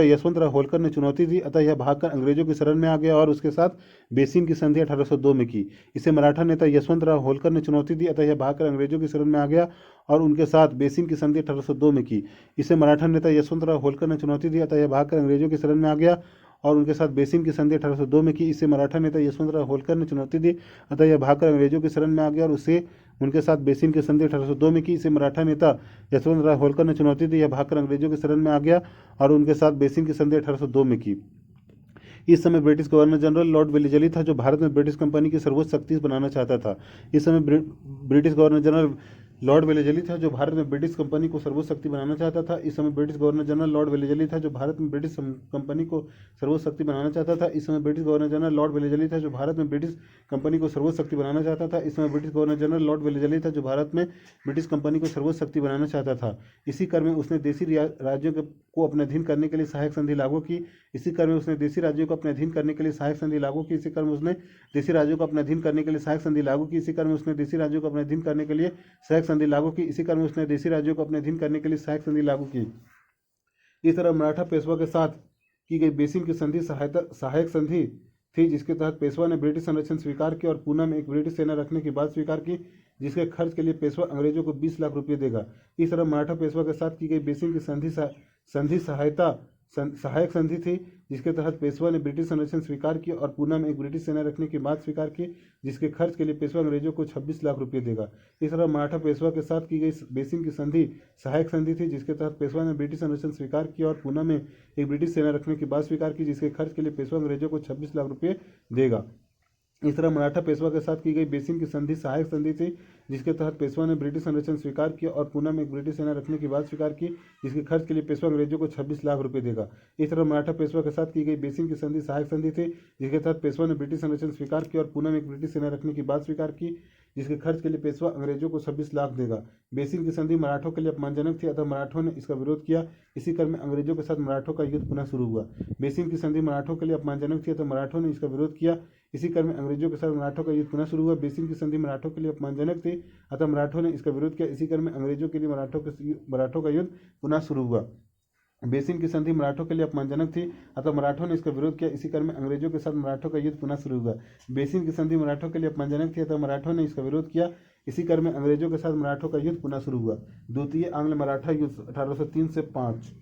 यशवंतराव होलकर ने चुनौती दी, अतः यह भागकर अंग्रेजों की शरण में आ गया और उसके साथ बेसिन की संधि 1802 में की। इसे मराठा नेता यशवंतराव होलकर ने चुनौती दी, अतः यह भागकर अंग्रेजों की शरण में आ गया और उनके साथ बेसिन की संधि 1802 में की। इसे मराठा नेता यशवंतराव होलकर ने चुनौती दी, अतः यह भागकर अंग्रेजों की शरण में आ गया और उनके साथ बेसिन की संधि 1802 में की। इसे मराठा नेता यशवंतराव होलकर ने चुनौती दी, अतः यह भागकर अंग्रेजों की शरण में आ गया और उसे उनके साथ बेसिन की संधि 1802 में की। इसे मराठा नेता यशवंतराव होलकर ने चुनौती दी, यह भागकर अंग्रेजों की शरण में आ गया और उनके साथ बेसिन की संधि 1802 में की। इस समय British governor general Lord Wellesley था जो भारत में ब्रिटिश कंपनी की सर्वोच्च शक्ति बनाना चाहता था। इस समय British governor general Lord Wellesley था जो भारत में ब्रिटिश कंपनी को सर्वोच्च शक्ति बनाना चाहता था। इस समय British governor general Lord Wellesley था जो भारत में ब्रिटिश कंपनी को सर्वोच्च शक्ति बनाना चाहता था। इस समय British governor general Lord Wellesley था जो भारत में ब्रिटिश कंपनी को सर्वोच्च शक्ति बनाना चाहता था। इस समय British governor general Lord Wellesley था जो भारत में ब्रिटिश कंपनी को सर्वोच्च शक्ति बनाना चाहता था। इसी क्रम में उसने देशी राज्यों को अपने अधीन करने के लिए सहायक संधि लागू की। इसी क्रम में उसने देशी राज्यों को अपने अधीन करने के लिए सहायक संधि लागू की। इसी क्रम में उसने देशी राज्यों को अपने अधीन करने के लिए सहायक संधि लागू की। इसी क्रम में उसने देशी राज्यों को अपने अधीन करने के लिए सहायक संधि लागू की। इसी क्रम में उसने देशी राज्यों को अपने अधीन करने के लिए सहायक संधि लागू की। इस तरह मराठा पेशवा के साथ की गई बेसिन की संधि सहायक संधि थी जिसके तहत पेशवा ने ब्रिटिश संरक्षण स्वीकार किया और पूना में एक ब्रिटिश सेना रखने की बात स्वीकार की जिसके खर्च के लिए पेशवा अंग्रेजों को 20 लाख रुपये देगा। इस तरह मराठा पेशवा के साथ की गई बेसिन की संधि सहायक संधि थी जिसके तहत पेशवा ने ब्रिटिश संरक्षण स्वीकार किया और पूना में एक ब्रिटिश सेना रखने की बात स्वीकार की जिसके खर्च के लिए पेशवा अंग्रेजों को 26 लाख रुपये देगा। इस तरह मराठा पेशवा के साथ की गई बेसिन की संधि सहायक संधि थी जिसके तहत पेशवा ने ब्रिटिश संरक्षण स्वीकार किया और पूना में एक ब्रिटिश सेना रखने की बात स्वीकार की जिसके खर्च के लिए पेशवा अंग्रेजों को 26 लाख रुपये देगा। इस तरह मराठा पेशवा के साथ की गई बेसिन की संधि सहायक संधि थी जिसके तहत पेशवा ने ब्रिटिश संरक्षण स्वीकार किया और पूना में एक ब्रिटिश सेना रखने की बात स्वीकार की जिसके खर्च के लिए पेशवा अंग्रेजों को 26 लाख रुपये देगा। इस तरह मराठा पेशवा के साथ की गई बेसिन की संधि सहायक संधि थी जिसके तहत पेशवा ने ब्रिटिश संरक्षण स्वीकार किया और पूना में एक ब्रिटिश सेना रखने की बात स्वीकार की जिसके खर्च के लिए पेशवा अंग्रेजों को 26 लाख देगा। बेसिन की संधि मराठों के लिए अपमानजनक थी, अतः मराठों ने इसका विरोध किया। इसी क्रम में अंग्रेजों के साथ मराठों का युद्ध पुनः शुरू हुआ। बेसिन की संधि मराठों के लिए अपमानजनक थी, अतः मराठों ने इसका विरोध किया। इसी क्रम में अंग्रेजों के साथ मराठों का युद्ध पुनः शुरू हुआ। बेसिन की संधि मराठों के लिए अपमानजनक थी, अतः मराठों ने इसका विरोध किया। इसी क्रम में अंग्रेजों के लिए मराठों का युद्ध पुनः शुरू हुआ। बेसिन की संधि मराठों के लिए अपमानजनक थी, अतः मराठों ने इसका विरोध किया। इसी क्रम में अंग्रेजों के साथ मराठों का युद्ध पुनः शुरू हुआ। बेसिन की संधि मराठों के लिए अपमानजनक थी, अतः मराठों ने इसका विरोध किया। इसी क्रम में अंग्रेजों के साथ मराठों का युद्ध पुनः शुरू हुआ। द्वितीय आंग्ल मराठा युद्ध 1803 से 5।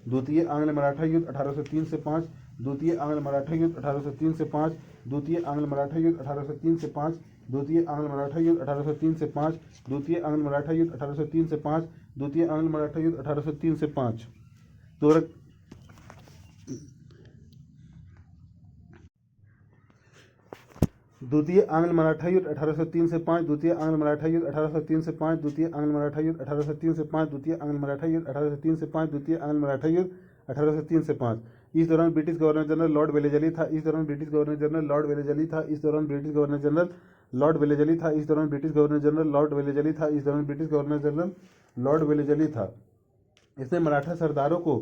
द्वितीय आंग्ल मराठा युद्ध 1803 से 5। द्वितीय आंग्ल मराठा युद्ध 1803 से 5। द्वितीय आंग्ल मराठा युद्ध 1803 से 5। द्वितीय आंग्ल मराठा युद्ध 1803 से 5। द्वितीय आंग्ल मराठा युद्ध 1803 से 5। द्वितीय आंग्ल मराठा युद्ध 1803 से 5। द्वितीय आंग्ल मराठा युद्ध 1803 से 5। द्वितीय आंग्ल मराठा युद्ध 1803 से 5। द्वितीय आंग्ल मराठा युद्ध 1803 से 5। द्वितीय आंग्ल मराठा युद्ध 1803 से 5। द्वितीय आंग्ल मराठा युद्ध 1803 से 5। इस दौरान British governor general Lord Wellesley था। इस दौरान British governor general Lord Wellesley था। इस दौरान British governor general Lord Wellesley था। इस दौरान British governor general Lord Wellesley था। इस दौरान British governor general Lord Wellesley था। इसने मराठा सरदारों को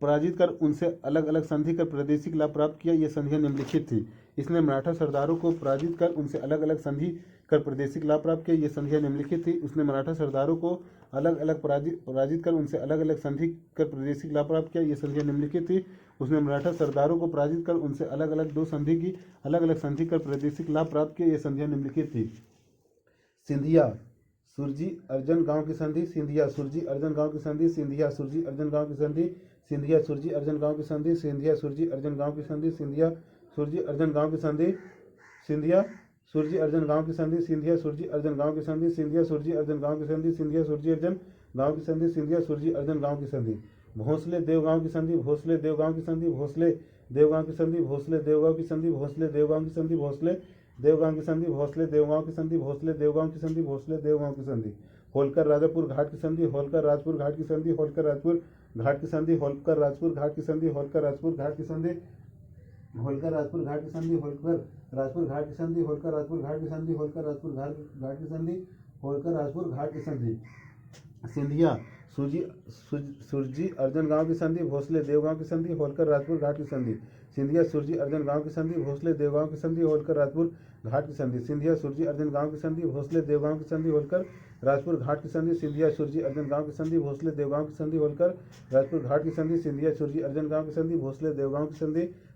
पराजित कर उनसे अलग अलग संधि कर प्रादेशिक लाभ प्राप्त किया। ये संधियां निम्नलिखित थी। इसने मराठा सरदारों को पराजित कर उनसे अलग अलग संधि कर प्रादेशिक लाभ प्राप्त किया। ये संधियां निम्नलिखित थी। उसने मराठा सरदारों को अलग अलग पराजित कर उनसे अलग अलग संधि कर प्रादेशिक लाभ प्राप्त किया। ये संधियां निम्नलिखित थी। उसने मराठा सरदारों को पराजित कर उनसे अलग अलग संधि कर प्रादेशिक लाभ प्राप्त किया। ये संधियां निम्नलिखित थी। सिंधिया सुरजी अर्जन गांव की संधि। सिंधिया सुरजी अर्जन गांव की संधि। सिंधिया सुरजी अर्जन गांव की संधि। सिंधिया सुरजी अर्जन गांव की संधि। सिंधिया सुरजी अर्जन गांव की संधि। सिंधिया सुरजी अर्जन गांव की संधि। सिंधिया सुरजी अर्जन गांव की संधि। सिंधिया सुरजी अर्जन गांव की संधि। सिंधिया सुरजी अर्जन गांव की संधि। सिंधिया सुरजी अर्जन गांव की संधि। सिंधिया सुरजी अर्जन गांव की संधि। भोसले देवगांव की संधि। भोसले देवगांव की संधि। भोसले देवगांव की संधि। भोसले देवगांव की संधि। भोसले देवगांव की संधि। भोसले देवगांव की संधि। भोसले देवगांव की संधि। भोसले देवगांव की संधि। भोसले देवगांव की संधि। होलकर राजापुर घाट की संधि। होलकर राजपुर घाट की संधि। होलकर राजपुर घाट की संधि। होलकर राजपुर घाट की संधि। होलकर राजपुर घाट की संधि। होलकर राजपुर घाट की संधि। होलकर राजपुर घाट की संधि। होलकर राजपुर घाट की संधि। होलकर राजपुर घाट की संधि। होलकर राजपुर घाट की संधि। सिंधिया सुरजी अर्जन गांव की संधि। भोसले देवगांव की संधि। होलकर राजपुर घाट की संधि। सिंधिया सुरजी अर्जन गांव की संधि। भोसले देवगांव की संधि। होलकर राजपुर घाट की संधि। सिंधिया सुरजी अर्जन गांव की संधि। भोसले देवगांव की संधि। होलकर राजपुर घाट की संधि। सिंधिया सुरजी अर्जन गांव की संधि। भोसले देवगांव की संधि। होलकर राजपुर घाट की संधि। सिंधिया सुरजी अर्जन गांव की संधि। भोसले देवगांव की संधि। होलकर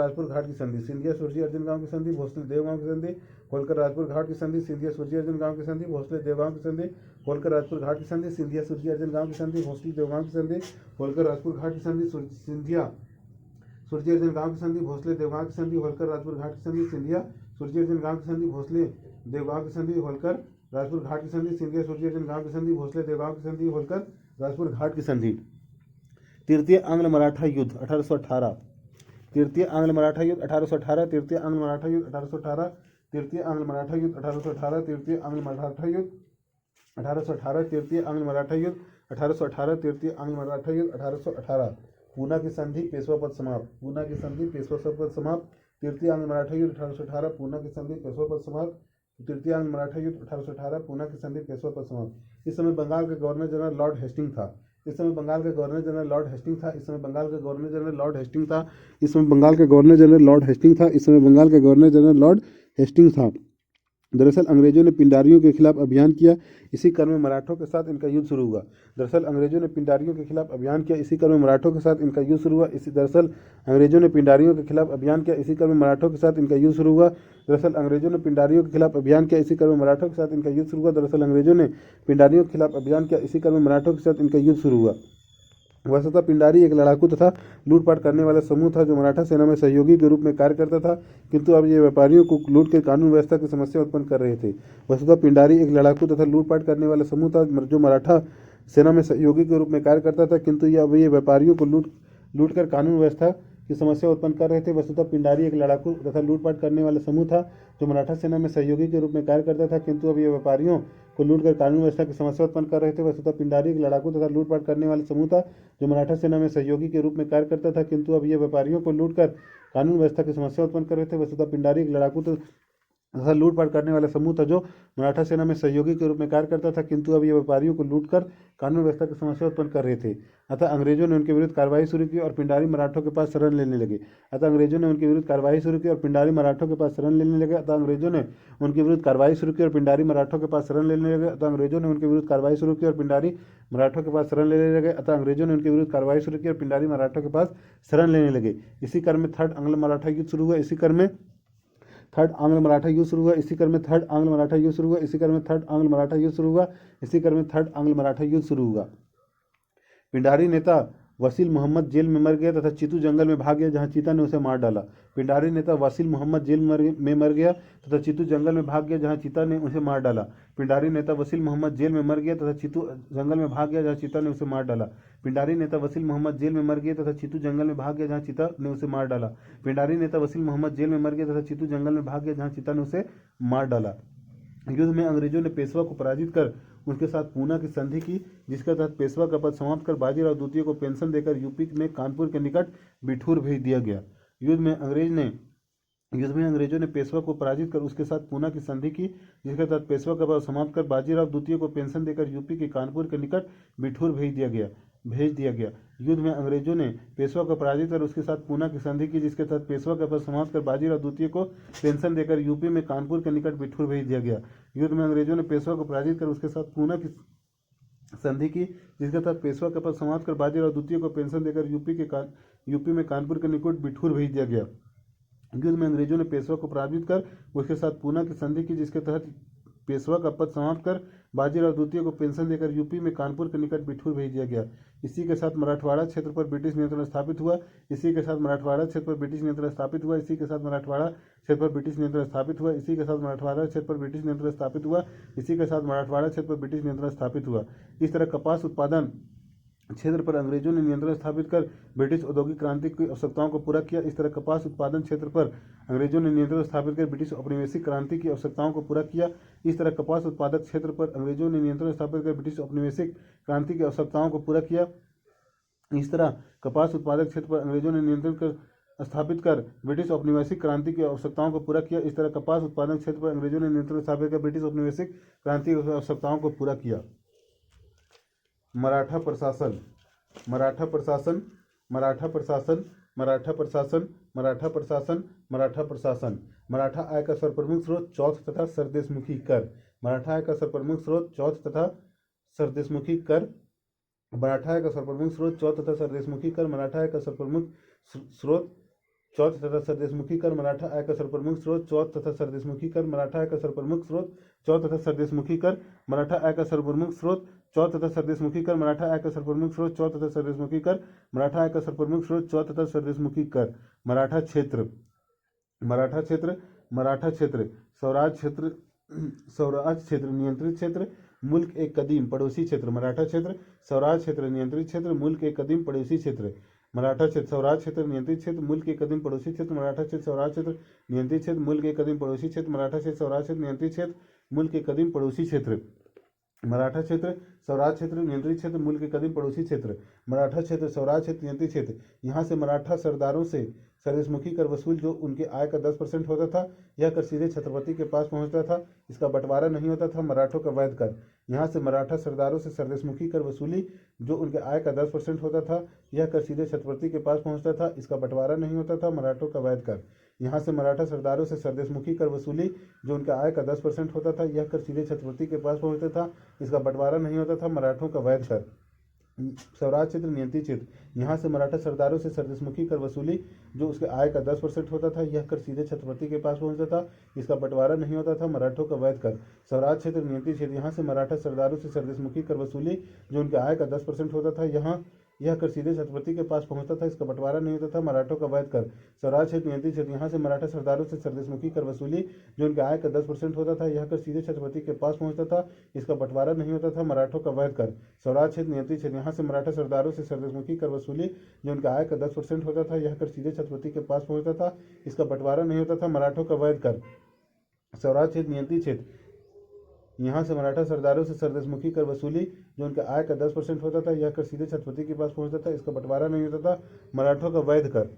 राजपुर घाट की संधि। सिंधिया सुरजी अर्जन गांव की संधि। भोसले देवगांव की संधि। होलकर राजपुर घाट की संधि। सिंधिया सुरजी अर्जन गांव की संधि। भोसले देवगांव की संधि। होलकर राजपुर घाट की संधि। सिंधिया सुरजी अर्जन गांव की संधि। भोसले देवगांव की संधि। होलकर राजपुर घाट की संधि। सिंधिया सुरजी अर्जन गांव की संधि। भोसले देवगांव की संधि। होलकर राजपुर घाट की संधि। सिंधिया सुरजी अर्जन गांव की संधि। भोसले देवगांव की संधि। होलकर राजपुर घाट की संधि। सिंधिया सुरजी अर्जन गांव की संधि। भोसले देवगांव की संधि। होलकर राजपुर घाट की संधि। तृतीय आंग्ल मराठा युद्ध 1818। तृतीय आंग्ल मराठा युद्ध 1818। तृतीय आंग्ल मराठा युद्ध 1818। तृतीय आंग्ल मराठा युद्ध 1818। तृतीय आंग्ल मराठा युद्ध 1818। तृतीय आंग्ल मराठा युद्ध 1818। तृतीय आंग्ल मराठा युद्ध 1818। पूना की संधि पेशवा पद समाप्त। पूना की संधि पेशवा पद समाप्त। तृतीय आंग्ल मराठा युद्ध 1818। पूना की संधि पेशवा पद समाप्त। तृतीय आंग्ल मराठा युद्ध 1818। पूना की संधि पेशवा पद समाप्त। इस समय बंगाल के गवर्नर जनरल लॉर्ड हेस्टिंग था। इस समय बंगाल के गवर्नर जनरल लॉर्ड हेस्टिंग था। इस समय बंगाल के गवर्नर जनरल लॉर्ड हेस्टिंग था। इस समय बंगाल के गवर्नर जनरल लॉर्ड हेस्टिंग था। इस समय बंगाल के गवर्नर जनरल लॉर्ड हेस्टिंग था। दरअसल अंग्रेजों ने पिंडारियों के खिलाफ अभियान किया। इसी क्रम में मराठों के साथ इनका युद्ध शुरू हुआ। दरअसल अंग्रेजों ने पिंडारियों के खिलाफ अभियान किया। इसी क्रम में मराठों के साथ इनका युद्ध शुरू हुआ। दरअसल अंग्रेजों ने पिंडारियों के खिलाफ अभियान किया। इसी क्रम में मराठों के साथ इनका युद्ध शुरू हुआ। दरअसल अंग्रेजों ने पिंडारियों के खिलाफ अभियान किया। इसी क्रम में मराठों के साथ इनका युद्ध शुरू हुआ। दरअसल अंग्रेजों ने पिंडारियों के खिलाफ अभियान किया। इसी क्रम में मराठों के साथ इनका युद्ध शुरू हुआ। वस्तुतः पिंडारी एक लड़ाकू तथा लूटपाट करने वाला समूह था जो मराठा सेना में सहयोगी के रूप में कार्य करता था, किंतु अब ये व्यापारियों को लूट के कानून व्यवस्था की समस्या उत्पन्न कर रहे थे। वस्तुतः पिंडारी एक लड़ाकू तथा लूटपाट करने वाला समूह था जो मराठा सेना में सहयोगी के रूप में कार्य करता था, किंतु अब ये व्यापारियों को लूट कर कानून व्यवस्था की समस्या उत्पन्न कर रहे थे। वस्तुतः पिंडारी एक लड़ाकू तथा लूटपाट करने वाला समूह था जो मराठा सेना में सहयोगी के रूप में कार्य करता था, किंतु अब ये व्यापारियों को लूटकर कानून व्यवस्था की समस्या उत्पन्न कर रहे थे। वस्तुतः पिंडारी एक लड़ाकू तथा लूटपाट करने वाला समूह था जो मराठा सेना में सहयोगी के रूप में कार्य करता था, किंतु अब ये व्यापारियों को लूटकर कानून व्यवस्था की समस्या उत्पन्न कर रहे थे। वस्तुतः पिंडारी एक लड़ाकू तथा लूटपाट करने वाला समूह था जो मराठा सेना में सहयोगी के रूप में कार्य करता था, किंतु अब ये व्यापारियों को लूटकर कानून व्यवस्था की समस्या उत्पन्न कर रहे थे। अतः अंग्रेजों ने उनके विरुद्ध कार्रवाई शुरू की और पिंडारी मराठों के पास शरण लेने लगे। अतः अंग्रेजों ने उनके विरुद्ध कार्रवाई शुरू की और पिंडारी मराठों के पास शरण लेने लगे। अतः अंग्रेजों ने उनके विरुद्ध कार्रवाई शुरू की और पिंडारी मराठों के पास शरण लेने लगे। अतः अंग्रेजों ने उनके विरुद्ध कार्रवाई शुरू की और पिंडारी मराठों के पास शरण लेने लगे। अतः अंग्रेजों ने उनके विरुद्ध कार्रवाई शुरू की और पिंडारी मराठों के पास शरण लेने लगे। इसी क्रम में थर्ड आंग्ल मराठा युद्ध शुरू हुआ। इसी क्रम में थर्ड आंग्ल मराठा युद्ध शुरू हुआ। इसी क्रम में थर्ड आंग्ल मराठा युद्ध शुरू हुआ। इसी क्रम में थर्ड आंग्ल मराठा युद्ध शुरू हुआ। इसी क्रम में थर्ड आंग्ल मराठा युद्ध शुरू हुआ। पिंडारी नेता वसील मोहम्मद जेल में मर गया तथा चीतू जंगल में भाग गया, जहां चीता ने उसे मार डाला। पिंडारी नेता वसील मोहम्मद जेल में मर गया तथा चीतू जंगल में भाग गया, जहां चीता ने उसे मार डाला। पिंडारी नेता वसील मोहम्मद जेल में मर गया तथा चीतू जंगल में भाग गया, जहां चीता ने उसे मार डाला। पिंडारी नेता वसील मोहम्मद जेल में मर गया तथा चीतू जंगल में भाग गया, जहां चीता ने उसे मार डाला। पिंडारी नेता वसील मोहम्मद जेल में मर गया तथा चीतू जंगल में भाग गया, जहां चीता ने उसे मार डाला। युद्ध में अंग्रेजों ने पेशवा को पराजित कर उनके साथ पूना की संधि की, जिसके तहत पेशवा का पद समाप्त कर बाजीराव द्वितीय को पेंशन देकर यूपी में कानपुर के निकट बिठूर भेज दिया गया। युद्ध में अंग्रेजों ने पेशवा को पराजित कर उसके साथ पूना की संधि की, जिसके तहत पेशवा का पद समाप्त कर बाजीराव द्वितीय को पेंशन देकर यूपी के कानपुर के निकट बिठूर भेज दिया गया। युद्ध में अंग्रेजों ने पेशवा को पराजित कर उसके साथ पूना की संधि की, जिसके तहत पेशवा का पद समाप्त कर बाजीराव द्वितीय को पेंशन देकर यूपी में कानपुर के निकट बिठूर भेज दिया गया। युद्ध में अंग्रेजों ने पेशवा को पराजित कर उसके साथ पूना की संधि की, जिसके तहत पेशवा का पद समाप्त कर बाजीराव द्वितीय को पेंशन देकर यूपी में कानपुर के निकट बिठूर भेज दिया गया। युद्ध में अंग्रेजों ने पेशवा को पराजित कर उसके साथ पूना की संधि की, जिसके तहत पेशवा का पद समाप्त कर बाजीराव द्वितीय को पेंशन देकर यूपी में कानपुर के निकट बिठूर भेज दिया गया। इसी के साथ मराठवाड़ा क्षेत्र पर ब्रिटिश नियंत्रण स्थापित हुआ। इसी के साथ मराठवाड़ा क्षेत्र पर ब्रिटिश नियंत्रण स्थापित हुआ। इसी के साथ मराठवाड़ा क्षेत्र पर ब्रिटिश नियंत्रण स्थापित हुआ। इसी के साथ मराठवाड़ा क्षेत्र पर ब्रिटिश नियंत्रण स्थापित हुआ। इसी के साथ मराठवाड़ा क्षेत्र पर ब्रिटिश नियंत्रण स्थापित हुआ। इस तरह कपास उत्पादन क्षेत्र पर अंग्रेजों ने नियंत्रण स्थापित कर ब्रिटिश औद्योगिक क्रांति की आवश्यकताओं को पूरा किया। इस तरह कपास उत्पादन क्षेत्र पर अंग्रेजों ने नियंत्रण स्थापित कर ब्रिटिश औपनिवेशिक क्रांति की आवश्यकताओं को पूरा किया। इस तरह कपास उत्पादक क्षेत्र पर अंग्रेजों ने नियंत्रण स्थापित कर ब्रिटिश औपनिवेशिक क्रांति की आवश्यकताओं को पूरा किया। इस तरह कपास उत्पादक क्षेत्र पर अंग्रेजों ने नियंत्रण स्थापित कर ब्रिटिश औपनिवेशिक क्रांति की आवश्यकताओं को पूरा किया। इस तरह कपास उत्पादन क्षेत्र पर अंग्रेजों ने नियंत्रण स्थापित कर ब्रिटिश औपनिवेशिक क्रांति की आवश्यकताओं को पूरा किया। मराठा प्रशासन मराठा प्रशासन मराठा प्रशासन मराठा प्रशासन मराठा प्रशासन मराठा प्रशासन मराठा आय का सर्वप्रमुख स्रोत चौथ तथा सरदेशमुखी कर। मराठा आय का सर्वप्रमुख स्रोत चौथ तथा सरदेशमुखी कर। मराठा आय का सर्वप्रमुख स्रोत चौथ तथा सरदेशमुखी कर। मराठा आय का सर्वप्रमुख स्रोत चौथ तथा सरदेशमुखी कर। मराठा आय का सर्वप्रमुख स्रोत चौथ तथा सरदेशमुखी कर। मराठा आय का सर्वप्रमुख स्रोत चौथ तथा सरदेशमुखी कर। मराठा आय का सर्वप्रमुख स्रोत चौथ तथा सरदेशमुखी कर। मराठा आय का सर्वप्रमुख स्रोत चौथ तथा सरदेशमुखी कर। मराठा आय का सर्वप्रमुख स्रोत चौथ तथा सरदेशमुखी कर। मराठा क्षेत्र मराठा क्षेत्र मराठा क्षेत्र स्वराज क्षेत्र नियंत्रित क्षेत्र मुल्क एक कदीम पड़ोसी क्षेत्र। मराठा क्षेत्र स्वराज क्षेत्र नियंत्रित क्षेत्र मुल्क एक कदीम पड़ोसी क्षेत्र। मराठा क्षेत्र स्वराज क्षेत्र नियंत्रित क्षेत्र मुल्क एक कदीम पड़ोसी क्षेत्र। मराठा क्षेत्र स्वराज क्षेत्र नियंत्रित क्षेत्र मुल्क एक कदीम पड़ोसी क्षेत्र। मराठा क्षेत्र स्वराज क्षेत्र नियंत्रित क्षेत्र मुल्क एक कदीम पड़ोसी क्षेत्र। मराठा क्षेत्र स्वराज क्षेत्र नियंत्रित क्षेत्र मुल्क के कदीम पड़ोसी क्षेत्र। मराठा क्षेत्र स्वराज क्षेत्र नियंत्रित क्षेत्र, यहाँ से मराठा सरदारों से सरदेशमुखी कर वसूल जो उनके आय का 10% होता था, यह कर सीधे छत्रपति के पास पहुंचता था। इसका बंटवारा नहीं होता था। मराठों का वैध कर, यहाँ से मराठा सरदारों से सरदेशमुखी कर वसूली जो उनके आय का 10% होता था, यह कर सीधे छत्रपति के पास पहुंचता था। इसका बंटवारा नहीं होता था। मराठों का वैध कर, यहाँ से मराठा सरदारों से सरदेशमुखी कर वसूली जो उनके आय का 10% होता था, यह कर सीधे छत्रपति के पास पहुंचता था। इसका बंटवारा नहीं होता था। मराठों का वैध कर। स्वराज क्षेत्र नियंत्रित क्षेत्र, यहाँ से मराठा सरदारों से सरदेशमुखी कर वसूली जो उसके आय का 10% होता था, यह कर सीधे छत्रपति के पास पहुंचता था। इसका बंटवारा नहीं होता था। मराठों का वैध कर। स्वराज क्षेत्र नियंत्रित क्षेत्र, यहाँ से मराठा सरदारों से सरदेशमुखी कर वसूली जो उनके आय का 10% होता था, यह कर सीधे छत्रपति के पास पहुंचता था। इसका बंटवारा नहीं होता था। मराठों का वैध कर। स्वराज क्षेत्र नियंत्रित क्षेत्र, यहाँ से मराठा सरदारों से सरदेशमुखी कर वसूली जो उनके आय का 10% होता था, यह कर सीधे छत्रपति के पास पहुंचता था। इसका बंटवारा नहीं होता था। मराठों का वैध कर। स्वराज क्षेत्र नियंत्रित क्षेत्र, यहाँ से मराठा सरदारों से सरदेशमुखी कर वसूली जो उनके आय का 10% होता था, यह कर सीधे छत्रपति के पास पहुंचता था। इसका बंटवारा नहीं होता था। मराठों का वैध कर। स्वराज क्षेत्र नियंत्रित क्षेत्र, यहाँ से मराठा सरदारों से सरदेशमुखी कर वसूली जो उनके आय का 10% होता था, यह कर सीधे छत्रपति के पास पहुंचता था। इसका बंटवारा नहीं होता था। मराठों का वैध कर।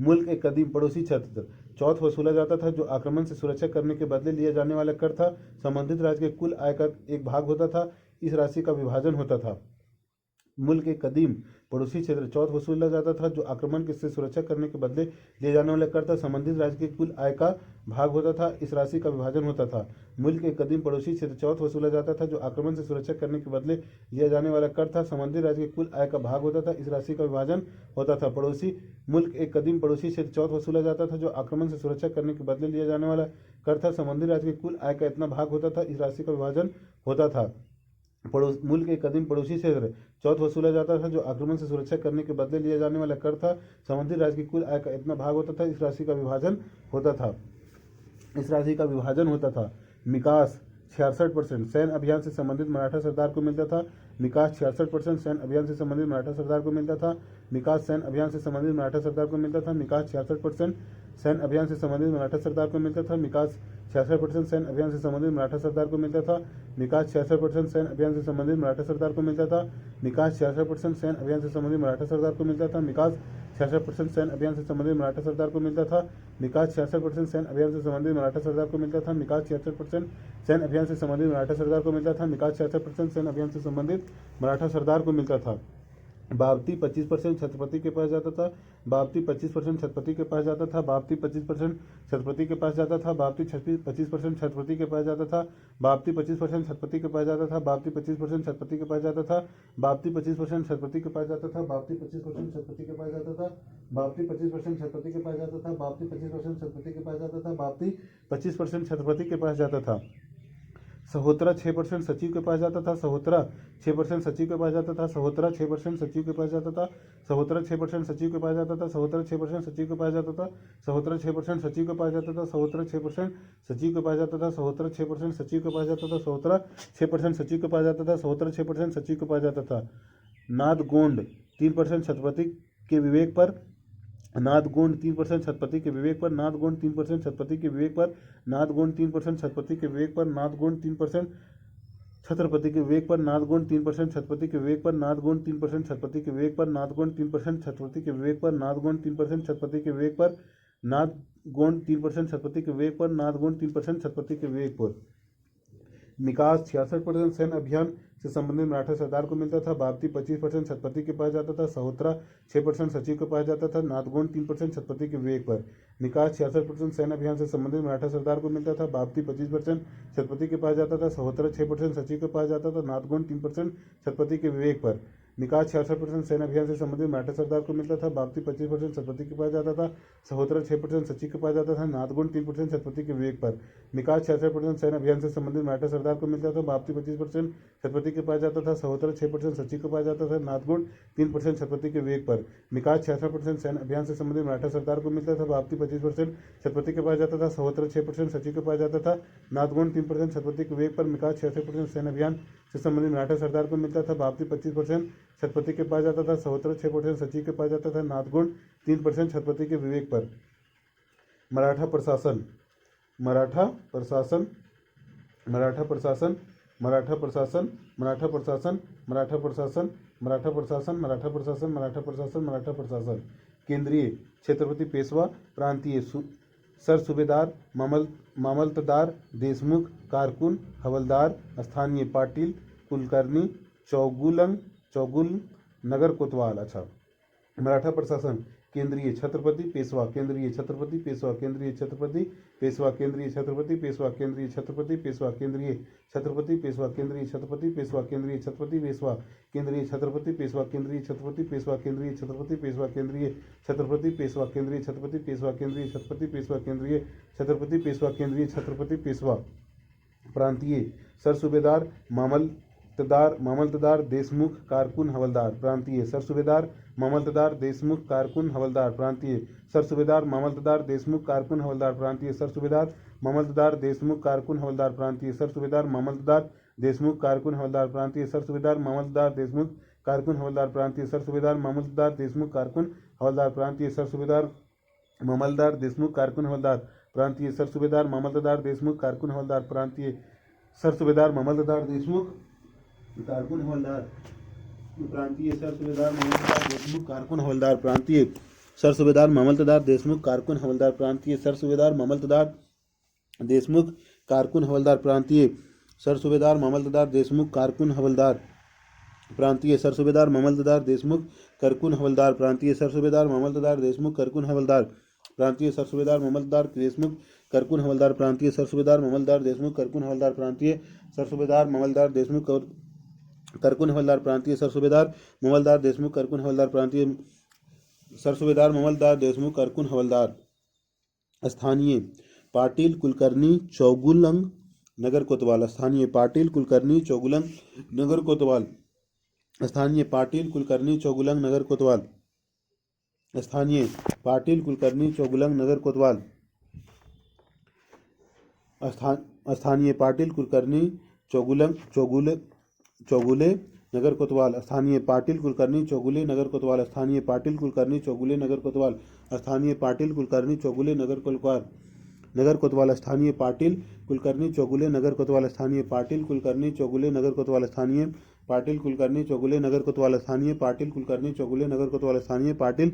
मुल्क एक कदीम पड़ोसी क्षेत्र, चौथ वसूला जाता था जो आक्रमण से सुरक्षा करने के बदले लिया जाने वाला कर था। संबंधित राज्य के कुल आय का एक भाग होता था। इस राशि का विभाजन होता था। मुल्क के कदीम पड़ोसी क्षेत्र चौथ वसूला जाता था जो आक्रमण से सुरक्षा करने के बदले लिए जाने वाले कर था। संबंधित राज्य के कुल आय का भाग होता था। इस राशि का विभाजन होता था। मुल्क के कदीम पड़ोसी क्षेत्र चौथ वसूला जाता था जो आक्रमण से सुरक्षा करने के बदले लिया जाने वाला कर था। संबंधित राज्य के कुल आय का भाग होता था। इस राशि का विभाजन होता था। पड़ोसी मुल्क एक कदीम पड़ोसी क्षेत्र चौथ वसूला जाता था जो आक्रमण से सुरक्षा करने के बदले लिया जाने वाला कर था। संबंधित राज्य के कुल आय का इतना भाग होता था। इस राशि का विभाजन होता था। मुल्क के कदीम पड़ोसी क्षेत्र चौथ वसूला जाता था जो आक्रमण से सुरक्षा करने के बदले लिया जाने वाला कर था। संबंधित राज्य की कुल आय का इतना भाग होता था। इस राशि का विभाजन होता था। इस राशि का विभाजन होता था। विकास 66% सैन्य अभियान से संबंधित मराठा सरदार को मिलता था। विकास 66% सैन्य अभियान से संबंधित मराठा सरदार को मिलता था। विकास सैन्य अभियान से संबंधित मराठा सरदार को मिलता था। विकास 66% सैन्य अभियान से संबंधित मराठा सरदार को मिलता था। विकास 66% सैन्य अभियान से संबंधित मराठा सरदार को मिलता था। विकास 66% सैन्य अभियान से संबंधित मराठा सरदार को मिलता था। विकास 66% सैन्य अभियान से संबंधित मराठा सरदार को मिलता था। विकास 66% सैन्य अभियान से संबंधित मराठा सरदार को मिलता था। विकास 66% सैन्य अभियान से संबंधित मराठा सरदार को मिलता था। विकास 66% सैन्य अभियान से संबंधित मराठा सरदार को मिलता था। विकास 66% सैन्य अभियान से संबंधित मराठा सरदार को मिलता था। बावती 25% छत्रपति के पास जाता था। बावती 25% छत्रपति के पास जाता था। बावती 25% छत्रपति के पास जाता था। बावती 25% छत्रपति के पास जाता था। बावती 25% छत्रपति के पास जाता था। बावती 25% छत्रपति के पास जाता था। बावती 25% छत्रपति के पास जाता था। बावती 25% छत्रपति के पास जाता था। बावती 25% छत्रपति के पास जाता था। बावती 25% छत्रपति के पास जाता था। बावती 25% छत्रपति के पास जाता था। सहोत्रा 6% सचिव के पास जाता था। सहोत्रा 6% सचिव के पास जाता था। सहोत्रा 6% सचिव के पास जाता था। सहोत्रा 6% सचिव के पास जाता था। सहोत्रा 6% सचिव के पास जाता था। सहोत्रा 6% सचिव के पास जाता था। सहोत्रा 6% सचिव के पास जाता था। सहोत्रा 6% सचिव के पास जाता था। सहोत्रा 6% सचिव के पास जाता था। सहोत्रा 6% सचिव के पास जाता था। नादगोंड 3% छत्रपति के विवेक पर। नादगोंड 3% छत्रपति के विवेक पर। नादगोंड 3% छत्रपति के विवेक पर। नादगोंड 3% छत्रपति के विवेक पर। नादगोंड 3% छत्रपति के विवेक पर। नादगोंड 3% छत्रपति के विवेक पर। नादगोंड 3% छत्रपति के विवेक पर। नादगोंड 3% छत्रपति के विवेक पर। नादगोंड 3% छत्रपति के विवेक पर। नादगोंड 3% छत्रपति के विवेक पर। नादगोंड 3% छत्रपति के विवेक पर। विकास 66% सैन्य अभियान से संबंधित मराठा सरदार को मिलता था। बावती 25% छत्रपति के पास जाता था। सहोत्रा 6% सचिव के पास जाता था। नादगोंड 3% छत्रपति के विवेक पर। विकास 66% सैन्य अभियान से संबंधित मराठा सरदार को मिलता था। बावती 25% छत्रपति के पास जाता था। सहोत्रा 6% सचिव के पास जाता था। नादगोंड 3% छत्रपति के विवेक पर। विकास 66% सैन्य अभियान से संबंधित मराठा सरदार को मिलता था। बावती 25% छत्रपति के पास जाता था। सहोत्रा 6% सचिव के पास जाता था। नादगोंड 3% छत्रपति के विवेक पर। विकास 66% सैन्य अभियान से संबंधित मराठा सरदार को मिलता था। बावती 25% छत्रपति के पास जाता था। सहोत्रा 6% सचिव के पास जाता था। नादगोंड 3% छत्रपति के विवेक पर। विकास 66% सैन्य अभियान से संबंधित मराठा सरदार को मिलता था। बावती 25% छत्रपति के पास जाता था। सहोत्रा 6% सचिव के पास जाता था। नादगोंड 3% छत्रपति के विवेक पर। विकास 66% सैन्य अभियान से संबंधित मराठा सरदार को मिलता था। बावती 25% छत्रपति के पास जाता था। सहोत्रा 6% सचिव के पास जाता था। नादगोंड 3% छत्रपति के विवेक पर। मराठा प्रशासन। मराठा प्रशासन। मराठा प्रशासन। मराठा प्रशासन। मराठा प्रशासन। मराठा प्रशासन। मराठा प्रशासन। मराठा प्रशासन। मराठा प्रशासन। मराठा प्रशासन। केंद्रीय छत्रपति पेशवा। प्रांतीय सर सूबेदार, मामलतदार, देशमुख, कारकुन, हवलदार, स्थानीय पाटिल, कुलकर्णी, चौगुल, नगर कोतवाल। अच्छा, मराठा प्रशासन। केंद्रीय छत्रपति पेशवा। केंद्रीय छत्रपति पेशवा। केंद्रीय छत्रपति पेशवा। केंद्रीय छत्रपति पेशवा। केंद्रीय छत्रपति पेशवा। केंद्रीय छत्रपति पेशवा। केंद्रीय छत्रपति पेशवा। केंद्रीय छत्रपति पेशवा। केंद्रीय छत्रपति पेशवा। केंद्रीय छत्रपति पेशवा। केंद्रीय छत्रपति पेशवा। केंद्रीय छत्रपति पेशवा। केंद्रीय छत्रपति पेशवा। केंद्रीय छत्रपति पेशवा। केंद्रीय छत्रपति पेशवा। केंद्रीय छत्रपति पेशवा। प्रांतीय सर सूबेदार, मामलतदार, देशमुख, कारकुन, हवलदार। प्रांतीय सर सूबेदार, मामलतदार, देशमुख, कारकुन, हवलदार। प्रांतीय सर सूबेदार, मामलतदार, देशमुख, कारकुन, हवलदार। प्रांतीय सर सूबेदार, मामलतदार, देशमुख, कारकुन, हवलदार। प्रांतीय सर सूबेदार, मामलतदार, देशमुख, कारकुन, हवलदार। प्रांतीय सर सूबेदार, मामलतदार, देशमुख, कारकुन, हवलदार। प्रांतीय सर सूबेदार, मामलतदार, देशमुख, कारकुन, हवलदार। प्रांतीय सर सूबेदार, मामलतदार, देशमुख, कारकुन, हवलदार। प्रांतीय सर सूबेदार, मामलतदार, देशमुख, कारकुन, हवलदार। प्रांतीय सर सूबेदार, मामलतदार, देशमुख, कारकुन, हवलदार। प्रांतीय सर सूबेदार, मामलतदार, देशमुख, कारकुन, हवलदार। प्रांतीय सर सूबेदार ममलतदार देशमुख कारकुन हवलदार प्रांतीय सर सूबेदार ममलतदार देशमुख कारकुन हवलदार प्रांतीय सर सूबेदार ममलतदार देशमुख कारकुन हवलदार प्रांतीय सर सूबेदार ममलतदार देशमुख करकुन हवलदार प्रांतीय सर सूबेदार ममलतदार देशमुख करकुन हवलदार प्रांतीय सर सूबेदार ममलतदार देशमुख करकुन हवलदार प्रांतीय सर सूबेदार ममलदार देशमुख करकुन हवलदार प्रांतीय सर सूबेदार ममलदार देशमुख करकुन हवलदार प्रांतीय सर सूबेदार ममलदार देशमुख करकुन हवलदार प्रांतीय सर सूबेदार ममलदार देशमुख करकुन हवलदार स्थानीय पाटिल कुलकर्णी चौगुलंग नगर कोतवाल स्थानीय पाटिल कुलकर्णी चौगुलंग नगर कोतवाल स्थानीय पाटिल कुलकर्णी चौगुलंग नगर कोतवाल स्थानीय पाटिल कुलकर्णी चौगुलंग नगर कोतवाल स्थानीय पाटिल कुलकर्णी चौगुले नगर कोतवाल स्थानीय पाटिल कुलकर्णी चौगुले नगर कोतवाल स्थानीय पाटिल कुलकर्णी चौगुले नगर कोतवाल स्थानीय पाटिल कुलकर्णी चौगुले नगर कोतवाल स्थानीय पाटिल कुलकर्णी चौगुले नगर कोतवाल स्थानीय पाटिल कुलकर्णी चौगुले नगर कोतवाल स्थानीय पाटिल कुलकर्णी चौगुले नगर कोतवाल स्थानीय पाटिल कुलकर्णी चौगुले नगर कोतवाल स्थानीय पाटिल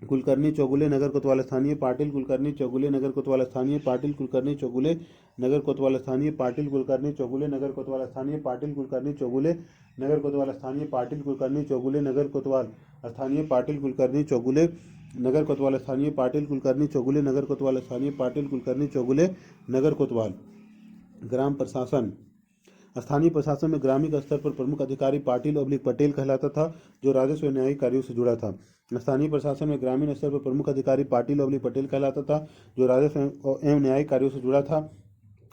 कुलकर्णी चौगुले नगर कोतवाल स्थानीय पाटिल कुलकर्णी चौगुले नगर कोतवाल स्थानीय पाटिल कुलकर्णी चौगुले नगर कोतवाल स्थानीय पाटिल कुलकर्णी चौगुले नगर कोतवाल स्थानीय पाटिल कुलकर्णी चौगुले नगर कोतवाल स्थानीय पाटिल कुलकर्णी चौगुले नगर कोतवाल स्थानीय पाटिल कुलकर्णी चौगुले नगर कोतवाल स्थानीय पाटिल कुलकर्णी चौगुले नगर कोतवाल स्थानीय पाटिल कुलकर्णी चौगुले नगर कोतवाल। ग्राम प्रशासन स्थानीय प्रशासन में ग्रामीण स्तर पर प्रमुख अधिकारी पाटिल ऑब्लिक पटेल कहलाता था, जो राजस्व एवं न्यायिक कार्यों से जुड़ा था। स्थानीय प्रशासन में ग्रामीण स्तर पर प्रमुख अधिकारी पाटिल ऑब्लिक पटेल कहलाता था, जो राजस्व एवं न्यायिक कार्यों से जुड़ा था।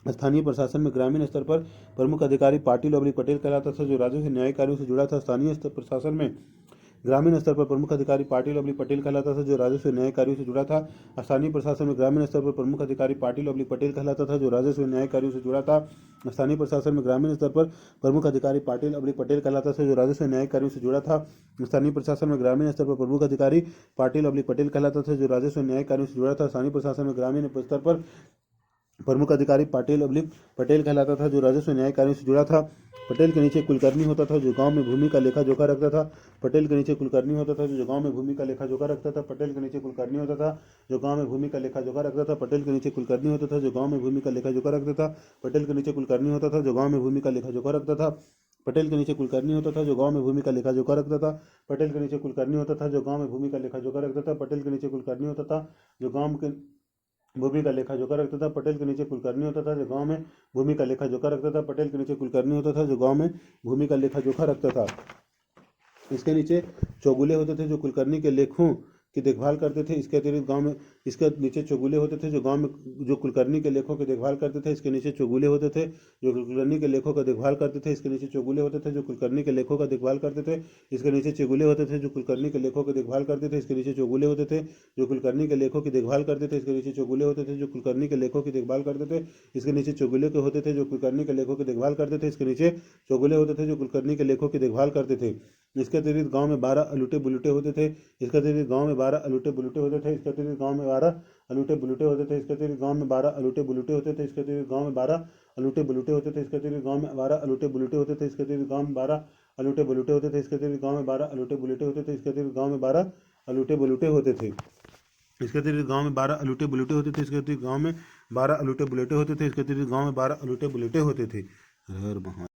स्थानीय प्रशासन में ग्रामीण स्तर पर प्रमुख अधिकारी पाटिल ऑब्लिक पटेल कहलाता था, जो राजस्व एवं न्यायिक कार्यों से जुड़ा था। स्थानीय प्रशासन में ग्रामीण स्तर पर प्रमुख अधिकारी पाटिल ऑब्लिक पटेल कहलाता था, जो राजस्व न्याय कार्यों से जुड़ा था। स्थानीय प्रशासन में ग्रामीण स्तर पर प्रमुख अधिकारी पाटिल ऑब्लिक पटेल कहलाता था, जो राजस्व न्याय कार्यों से जुड़ा था। स्थानीय प्रशासन में ग्रामीण स्तर पर प्रमुख अधिकारी पाटिल ऑब्लिक पटेल कहलाता था, जो राजस्व न्याय कार्यों से जुड़ा था। स्थानीय प्रशासन में ग्रामीण स्तर पर प्रमुख अधिकारी पाटिल ऑब्लिक पटेल कहलाता था, जो राजस्व न्याय कार्यों से जुड़ा था। स्थानीय प्रशासन में ग्रामीण स्तर पर प्रमुख अधिकारी पाटिल ऑब्लिक पटेल कहलाता था, जो राजस्व न्याय कार्यों से जुड़ा था। पटेल के नीचे कुलकर्णी होता था, जो गांव में भूमि का लेखा जोखा रखता था। पटेल के नीचे कुलकर्णी होता था, जो गांव में भूमि का लेखा जोखा रखता था। पटेल के नीचे कुलकर्णी होता था, जो गांव में भूमि का लेखा जोखा रखता था। पटेल के नीचे कुलकर्णी होता था, जो गांव में भूमि का लेखा जोखा रखता था। पटेल के नीचे कुलकर्णी होता था, जो गांव में भूमि का लेखा जोखा रखता था। पटेल के नीचे कुलकर्णी होता था, जो गांव में भूमि का लेखा जोखा रखता था। पटेल के नीचे कुलकर्णी होता था, जो गांव में भूमि का लेखा जोखा रखता था। पटेल के नीचे कुलकर्णी होता था, जो गांव के भूमि का लेखा जोखा रखता था। पटेल के नीचे कुलकर्णी होता था, जो गांव में भूमि का लेखा जोखा रखता था। पटेल के नीचे कुलकर्णी होता था, जो गांव में भूमि का लेखा जोखा रखता था। इसके नीचे चौगुले होते थे, जो कुलकर्णी के लेखों की देखभाल करते थे। इसके अतिरिक्त गांव में इसके नीचे चौगुले होते थे, जो गांव में जो कुलकर्णी के लेखों की देखभाल करते थे। इसके नीचे चौगुले होते थे, जो कुलकर्णी के लेखों का देखभाल करते थे। इसके नीचे चौगुले होते थे, जो कुलकर्णी के लेखों का देखभाल करते थे। इसके नीचे चौगुले होते थे, जो कुलकर्णी के लेखों की देखभाल करते थे। इसके नीचे चौगुले होते थे, जो कुलकर्णी के लेखों की देखभाल करते थे। इसके नीचे चौगुले होते थे, जो कुलकर्णी के लेखों की देखभाल करते थे। इसके नीचे चौगुले के होते थे, जो कुलकर्णी के लेखों की देखभाल करते थे। इसके नीचे चौगुले होते थे, जो कुलकर्णी के लेखों की देखभाल करते थे। इसके अतिरिक्त गांव में 12 अलूटे बुलूटे होते थे। इसके अतिरिक्त गांव में 12 अलूटे बुलूटे होते थे। इसके अतिरिक्त गांव में 12 अलूटे बुलूटे होते थे। इसके अतिरिक्त गांव में 12 अलूटे बुलूटे होते थे। इसके अतिरिक्त गांव में 12 अलूटे बुलूटे होते थे। इसके अतिरिक्त गांव में 12 अलूटे बुलूटे होते थे। इसके अतिरिक्त गांव में 12 अलूटे बुलूटे होते थे। इसके अतिरिक्त गांव में 12 अलूटे बुलूटे होते थे। इसके अतिरिक्त गांव में 12 अलूटे बुलूटे होते थे। इसके अतिरिक्त गांव में 12 अलूटे बुलूटे होते थे। इसके अतिरिक्त गांव में 12 अलूटे बुलूटे होते थे। इसके अतिरिक्त गांव में 12 अलूटे बुलूटे होते थे। हर महादेव।